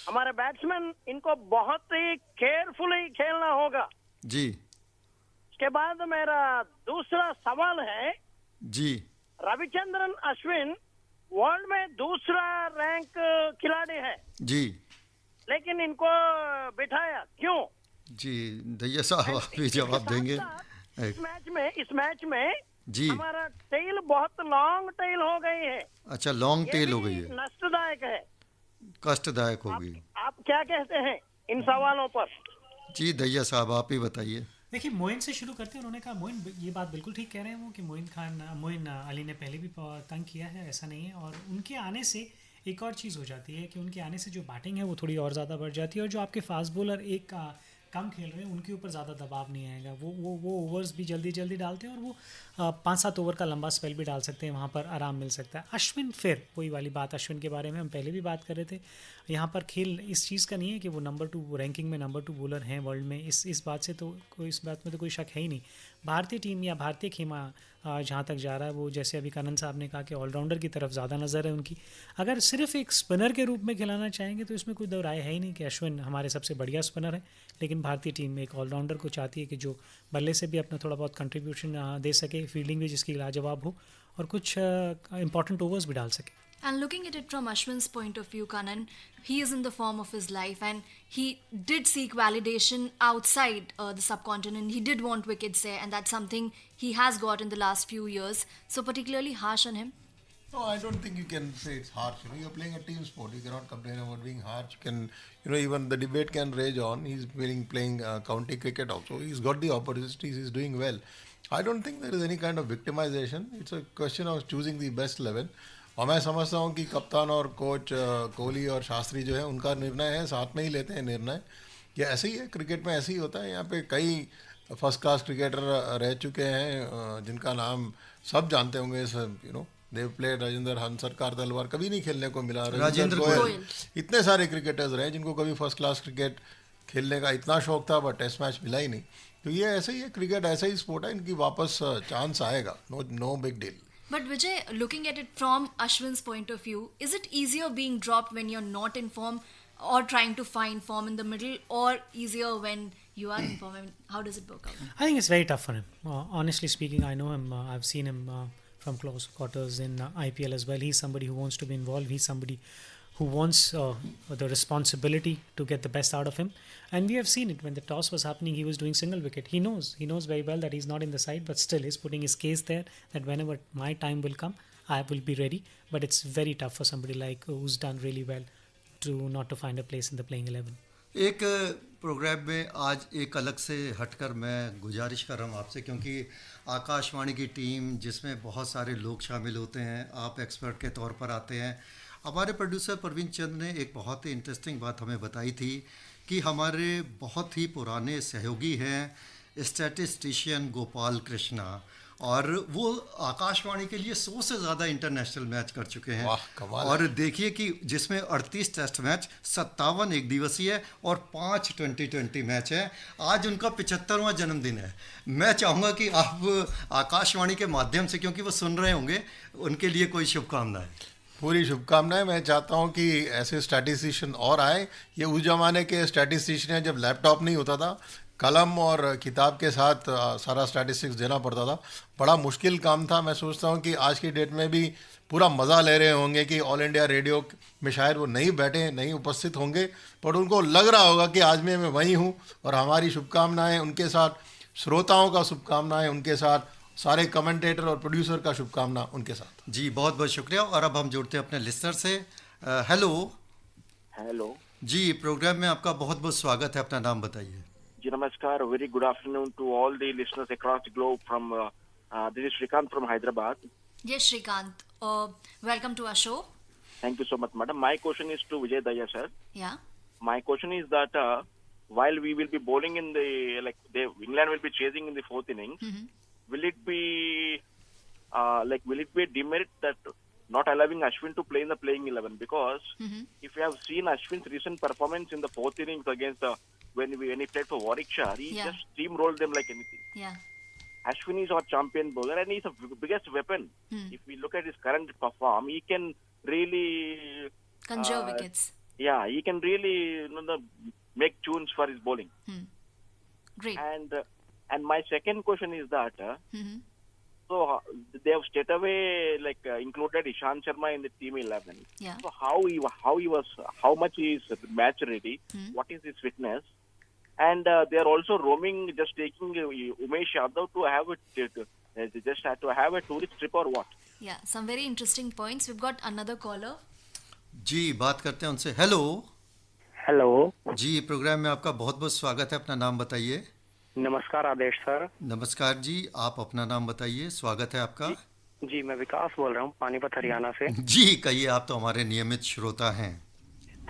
[SPEAKER 16] हमारे बैट्समैन, इनको बहुत ही केयरफुली खेलना होगा।
[SPEAKER 5] जी।
[SPEAKER 16] उसके बाद मेरा दूसरा सवाल है,
[SPEAKER 5] जी,
[SPEAKER 16] रविचंद्रन अश्विन वर्ल्ड में दूसरा रैंक खिलाड़ी है
[SPEAKER 5] जी,
[SPEAKER 16] लेकिन इनको बिठाया क्यों?
[SPEAKER 5] जी दैया साहब आप भी जवाब देंगे।
[SPEAKER 16] इस मैच में
[SPEAKER 5] जी,
[SPEAKER 16] हमारा टेल बहुत लॉन्ग टेल हो गई है।
[SPEAKER 5] अच्छा, लॉन्ग टेल हो गई है,
[SPEAKER 16] नष्टदायक है,
[SPEAKER 5] कष्टदायक हो गई।
[SPEAKER 16] आप क्या कहते हैं इन सवालों पर?
[SPEAKER 5] जी दैया साहब आप ही बताइए।
[SPEAKER 7] देखिए, मोइन से शुरू करते हैं। उन्होंने कहा, मोइन ये बात बिल्कुल ठीक कह रहे हैं वो, कि मोइन अली ने पहले भी तंग किया है, ऐसा नहीं है। और उनके आने से एक और चीज़ हो जाती है कि उनके आने से जो बैटिंग है वो थोड़ी और ज़्यादा बढ़ जाती है, और जो आपके फास्ट बॉलर एक कम खेल रहे हैं उनके ऊपर ज़्यादा दबाव नहीं आएगा। वो ओवर्स भी जल्दी डालते हैं, और वो 5-7 ओवर का लंबा स्पेल भी डाल सकते हैं, वहाँ पर आराम मिल सकता है। अश्विन, फिर वही वाली बात, अश्विन के बारे में हम पहले भी बात कर रहे थे। यहाँ पर खेल इस चीज़ का नहीं है कि वो नंबर 2 रैंकिंग में नंबर 2 बॉलर हैं वर्ल्ड में, इस बात से तो इस बात में तो कोई शक है ही नहीं। भारतीय टीम या भारतीय खेमा जहाँ तक जा रहा है, वो जैसे अभी कनन साहब ने कहा कि ऑलराउंडर की तरफ ज़्यादा नज़र है उनकी। अगर सिर्फ एक स्पिनर के रूप में खिलाना चाहेंगे तो इसमें कोई दो राय है ही नहीं कि अश्विन हमारे सबसे बढ़िया स्पिनर है, लेकिन भारतीय टीम एक ऑलराउंडर को चाहती है कि जो बल्ले से भी अपना थोड़ा बहुत कंट्रीब्यूशन दे सके, फील्डिंग भी जिसकी लाजवाब हो, और कुछ इंपॉर्टेंट ओवर्स भी डाल सके।
[SPEAKER 4] And looking at it from Ashwin's point of view, Kanan, he is in the form of his life, and he did seek validation outside the subcontinent. He did want wickets there, and that's something he has got in the last few years. So particularly harsh on him?
[SPEAKER 6] No, I don't think you can say it's harsh. You're playing a team sport. You cannot complain about being harsh. You can, even the debate can rage on. He's playing county cricket also. He's got the opportunities. He's doing well. I don't think there is any kind of victimization. It's a question of choosing the best 11. और मैं समझता हूँ कि कप्तान और coach Kohli और शास्त्री जो है उनका निर्णय है, साथ में ही लेते हैं निर्णय। ये ऐसे ही है, क्रिकेट में ऐसे ही होता है। यहाँ पे कई फर्स्ट क्लास क्रिकेटर रह चुके हैं जिनका नाम सब जानते होंगे, देव प्लेड राजेंद्र हंसरकार तलवार, कभी नहीं खेलने को मिला।
[SPEAKER 5] राजेंद्र गोयल,
[SPEAKER 6] इतने सारे क्रिकेटर्स रहे जिनको कभी फर्स्ट क्लास क्रिकेट खेलने का इतना शौक था, बट टेस्ट मैच मिला ही नहीं। तो ये ऐसे ही है, क्रिकेट ऐसा ही स्पोर्ट है, इनकी वापस चांस आएगा, no big deal.
[SPEAKER 4] But Vijay, looking at it from Ashwin's point of view, is it easier being dropped when you're not in form or trying to find form in the middle, or easier when you are in form? I mean, how does it work out?
[SPEAKER 7] I think it's very tough for him. Honestly speaking, I know him. I've seen him from close quarters in IPL as well. He's somebody who wants to be involved. He's somebody who wants the responsibility to get the best out of him. And we have seen it when the toss was happening. He was doing single wicket. He knows very well that he's not in the side, but still he's putting his case there that whenever my time will come, I will be ready. But it's very tough for somebody like who's done really well to not to find a place in the playing 11.
[SPEAKER 5] एक programme में आज एक अलग से हटकर मैं गुजारिश कर रहा हूँ आपसे, क्योंकि आकाशवाणी की टीम जिसमें बहुत सारे लोग शामिल होते हैं, आप एक्सपर्ट के तौर पर आते हैं। हमारे प्रोड्यूसर प्रवीण चंद ने एक बहुत ही इंटरेस्टिंग बात हमें बताई थी कि हमारे बहुत ही पुराने सहयोगी हैं स्टैटिस्टिशियन गोपाल कृष्णा, और वो आकाशवाणी के लिए 100 से ज़्यादा इंटरनेशनल मैच कर चुके हैं। और देखिए कि जिसमें 38 टेस्ट मैच, 57 एक दिवसीय और 5 2020 मैच हैं। आज उनका 75वां जन्मदिन है। मैं चाहूँगा कि आप आकाशवाणी के माध्यम से, क्योंकि वो सुन रहे होंगे, उनके लिए कोई शुभकामनाएं।
[SPEAKER 6] पूरी शुभकामनाएं। मैं चाहता हूं कि ऐसे स्टैटिस्टिशियन और आए। ये उस जमाने के स्टैटिस्टिशियन है जब लैपटॉप नहीं होता था, कलम और किताब के साथ सारा स्टैटिस्टिक्स देना पड़ता था, बड़ा मुश्किल काम था। मैं सोचता हूं कि आज की डेट में भी पूरा मज़ा ले रहे होंगे कि ऑल इंडिया रेडियो में शायद वो नहीं बैठे, नहीं उपस्थित होंगे, पर उनको लग रहा होगा कि आज मैं वहीं हूं। और हमारी शुभकामनाएं उनके साथ, श्रोताओं का शुभकामनाएं उनके साथ, सारे कमेंटेटर और प्रोड्यूसर का शुभकामना उनके साथ।
[SPEAKER 5] जी बहुत बहुत शुक्रिया। और अब हम जुड़ते हैं अपने लिस्टर से।
[SPEAKER 17] हेलो
[SPEAKER 5] जी, प्रोग्राम में आपका बहुत बहुत स्वागत है। अपना नाम बताइए।
[SPEAKER 17] जी नमस्कार, very good afternoon to all the listeners across the globe from this is Shrikant from Hyderabad.
[SPEAKER 4] Yes, Shrikant. Welcome to our show.
[SPEAKER 17] Thank you so much, madam. My question is to Vijay Daya, sir.
[SPEAKER 4] Yeah.
[SPEAKER 17] My question is that while we will be bowling in the England will be chasing in the fourth innings, will it be a demerit that not allowing Ashwin to play in the playing 11? Because if you have seen Ashwin's recent performance in the fourth innings against when he played for Warwickshire, he just steamrolled them like anything.
[SPEAKER 4] Yeah.
[SPEAKER 17] Ashwin is our champion bowler and he's the biggest weapon. If we look at his current perform, he can really
[SPEAKER 4] conserve wickets.
[SPEAKER 17] Yeah, he can really make tunes for his bowling.
[SPEAKER 4] Great.
[SPEAKER 17] And my second question is that so they have straight away included Ishant Sharma in the team 11.
[SPEAKER 4] Yeah.
[SPEAKER 17] So how much he is match ready? What is his fitness? And they are also roaming, just taking Umesh Yadav to have a tourist trip or what?
[SPEAKER 4] Yeah, some very interesting points. We've got another caller.
[SPEAKER 5] जी बात करते हैं उनसे। Hello जी, programme में आपका बहुत बहुत स्वागत है। अपना नाम बताइए।
[SPEAKER 18] नमस्कार आदेश सर।
[SPEAKER 5] नमस्कार जी, आप अपना नाम बताइए। स्वागत है आपका।
[SPEAKER 18] जी मैं विकास बोल रहा हूँ पानीपत हरियाणा से।
[SPEAKER 5] जी कहिए, आप तो हमारे नियमित श्रोता हैं।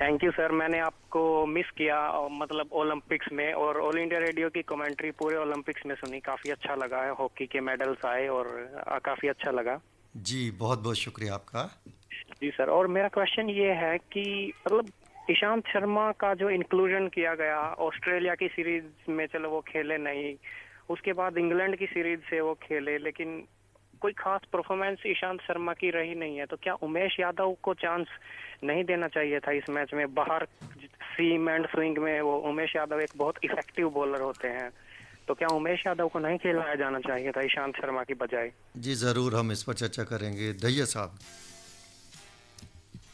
[SPEAKER 18] Thank you sir. मैंने आपको मिस किया मतलब ओलंपिक्स में, और ऑल इंडिया रेडियो की कमेंट्री पूरे ओलंपिक्स में सुनी, काफी अच्छा लगा है। हॉकी के मेडल्स आए और काफी अच्छा लगा।
[SPEAKER 5] जी बहुत बहुत शुक्रिया आपका।
[SPEAKER 18] जी सर, और मेरा क्वेश्चन ये है कि मतलब ईशांत शर्मा का जो इंक्लूजन किया गया ऑस्ट्रेलिया की सीरीज में, चलो वो खेले नहीं, उसके बाद इंग्लैंड की सीरीज से वो खेले, लेकिन कोई खास परफॉर्मेंस ईशांत शर्मा की रही नहीं है। तो क्या उमेश यादव को चांस नहीं देना चाहिए था इस मैच में? बाहर सीम एंड स्विंग में वो उमेश यादव एक बहुत इफेक्टिव बॉलर होते हैं, तो क्या उमेश यादव को नहीं खिलाया जाना चाहिए था ईशांत शर्मा की बजाय?
[SPEAKER 5] जी ज़रूर, हम इस पर चर्चा करेंगे। दहिया साहब,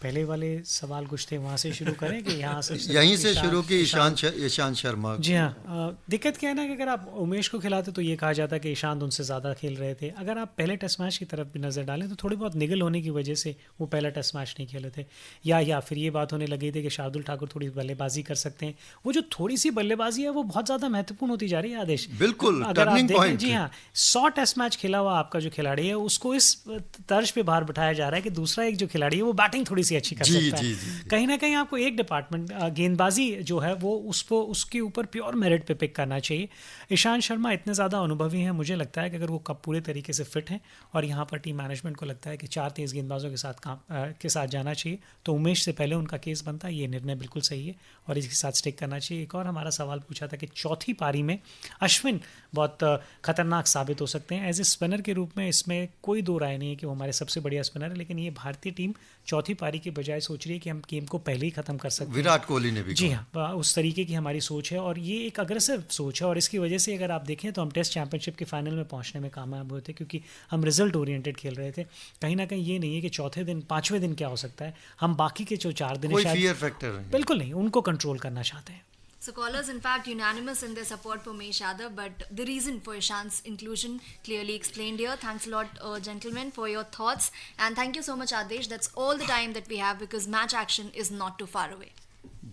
[SPEAKER 7] पहले वाले सवाल कुछ थे, वहाँ से शुरू करें कि यहाँ से
[SPEAKER 5] यहीं से शुरू की ईशांत शर्मा।
[SPEAKER 7] जी हाँ, दिक्कत क्या है ना कि अगर आप उमेश को खिलाते तो ये कहा जाता कि ईशांत उनसे ज़्यादा खेल रहे थे। अगर आप पहले टेस्ट मैच की तरफ भी नज़र डालें तो थोड़ी बहुत निगल होने की वजह से वो पहला टेस्ट मैच नहीं खेले थे, या फिर ये बात होने लगी थी कि शार्दुल ठाकुर थोड़ी बल्लेबाजी कर सकते हैं। वो जो थोड़ी सी बल्लेबाजी है वो बहुत ज़्यादा महत्वपूर्ण होती जा रही है आदेश।
[SPEAKER 5] बिल्कुल,
[SPEAKER 7] अगर आप देखें, जी हाँ, 100 टेस्ट मैच खेला हुआ आपका जो खिलाड़ी है उसको इस तर्ज पे बाहर बिठाया जा रहा है कि दूसरा एक जो खिलाड़ी है वो बैटिंग थोड़ी सी अच्छी कर
[SPEAKER 5] जी,
[SPEAKER 7] सकता है।
[SPEAKER 5] जी, जी।
[SPEAKER 7] कहीं ना कहीं आपको एक डिपार्टमेंट गेंदबाजी जो है वो उसके ऊपर प्योर मेरिट पे पिक करना चाहिए। ईशांत शर्मा इतने ज़्यादा अनुभवी हैं, मुझे लगता है कि अगर वो कब पूरे तरीके से फिट हैं और यहाँ पर टीम मैनेजमेंट को लगता है कि 4 तेज़ गेंदबाजों के साथ जाना चाहिए, तो उमेश से पहले उनका केस बनता है। ये निर्णय बिल्कुल सही है और इसके साथ स्टिक करना चाहिए। एक और हमारा सवाल पूछा था कि चौथी पारी में अश्विन बहुत खतरनाक साबित हो सकते हैं एज ए स्पिनर के रूप में। इसमें कोई दो राय नहीं है कि वो हमारे सबसे बढ़िया स्पिनर है, लेकिन ये भारतीय टीम चौथी पारी के बजाय सोच रही है कि हम गेम को पहले ही खत्म कर सकते हैं।
[SPEAKER 5] विराट कोहली ने भी
[SPEAKER 7] जी हाँ, उस तरीके की हमारी सोच है और ये एक अग्रेसिव सोच है और इसकी वजह से अगर आप देखें तो हम टेस्ट चैंपियनशिप के फाइनल में पहुंचने में कामयाब हुए थे, क्योंकि हम रिजल्ट ओरिएंटेड खेल रहे थे। कहीं ना कहीं ये नहीं है कि चौथे दिन 5वें दिन क्या हो सकता है, हम बाकी के जो 4 दिन
[SPEAKER 5] कोई फियर फैक्टर नहीं,
[SPEAKER 7] बिल्कुल नहीं, उनको कंट्रोल करना चाहते हैं।
[SPEAKER 4] So callers in fact unanimous in their support for Umesh Yadav, but the reason for Ishant's inclusion clearly explained here. Thanks a lot gentlemen for your thoughts, and thank you so much Adesh. That's all the time that we have because match action is not too far away.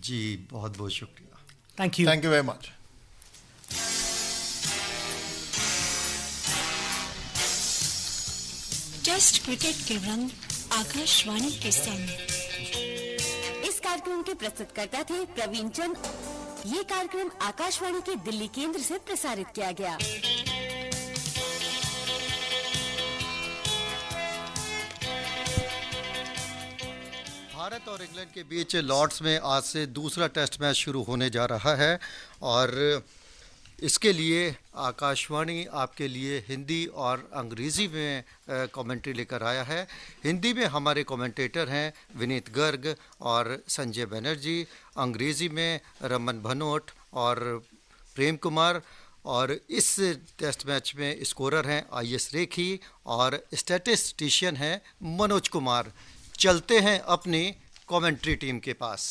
[SPEAKER 5] जी बहुत बहुत शुक्रिया।
[SPEAKER 7] Thank you.
[SPEAKER 6] Thank you very much.
[SPEAKER 3] Test cricket के रंग आकाशवाणी के संग।
[SPEAKER 19] इस कार्यक्रम के प्रस्तुतकर्ता थे प्रवीण चंद। ये कार्यक्रम आकाशवाणी के दिल्ली केंद्र से प्रसारित किया गया।
[SPEAKER 5] भारत और इंग्लैंड के बीच लॉर्ड्स में आज से दूसरा टेस्ट मैच शुरू होने जा रहा है और इसके लिए आकाशवाणी आपके लिए हिंदी और अंग्रेज़ी में कमेंट्री लेकर आया है। हिंदी में हमारे कमेंटेटर हैं विनीत गर्ग और संजय बनर्जी, अंग्रेज़ी में रमन भनोट और प्रेम कुमार, और इस टेस्ट मैच में स्कोरर हैं IS रेखी और स्टैटिस्टिशियन हैं मनोज कुमार। चलते हैं अपनी कमेंट्री टीम के पास।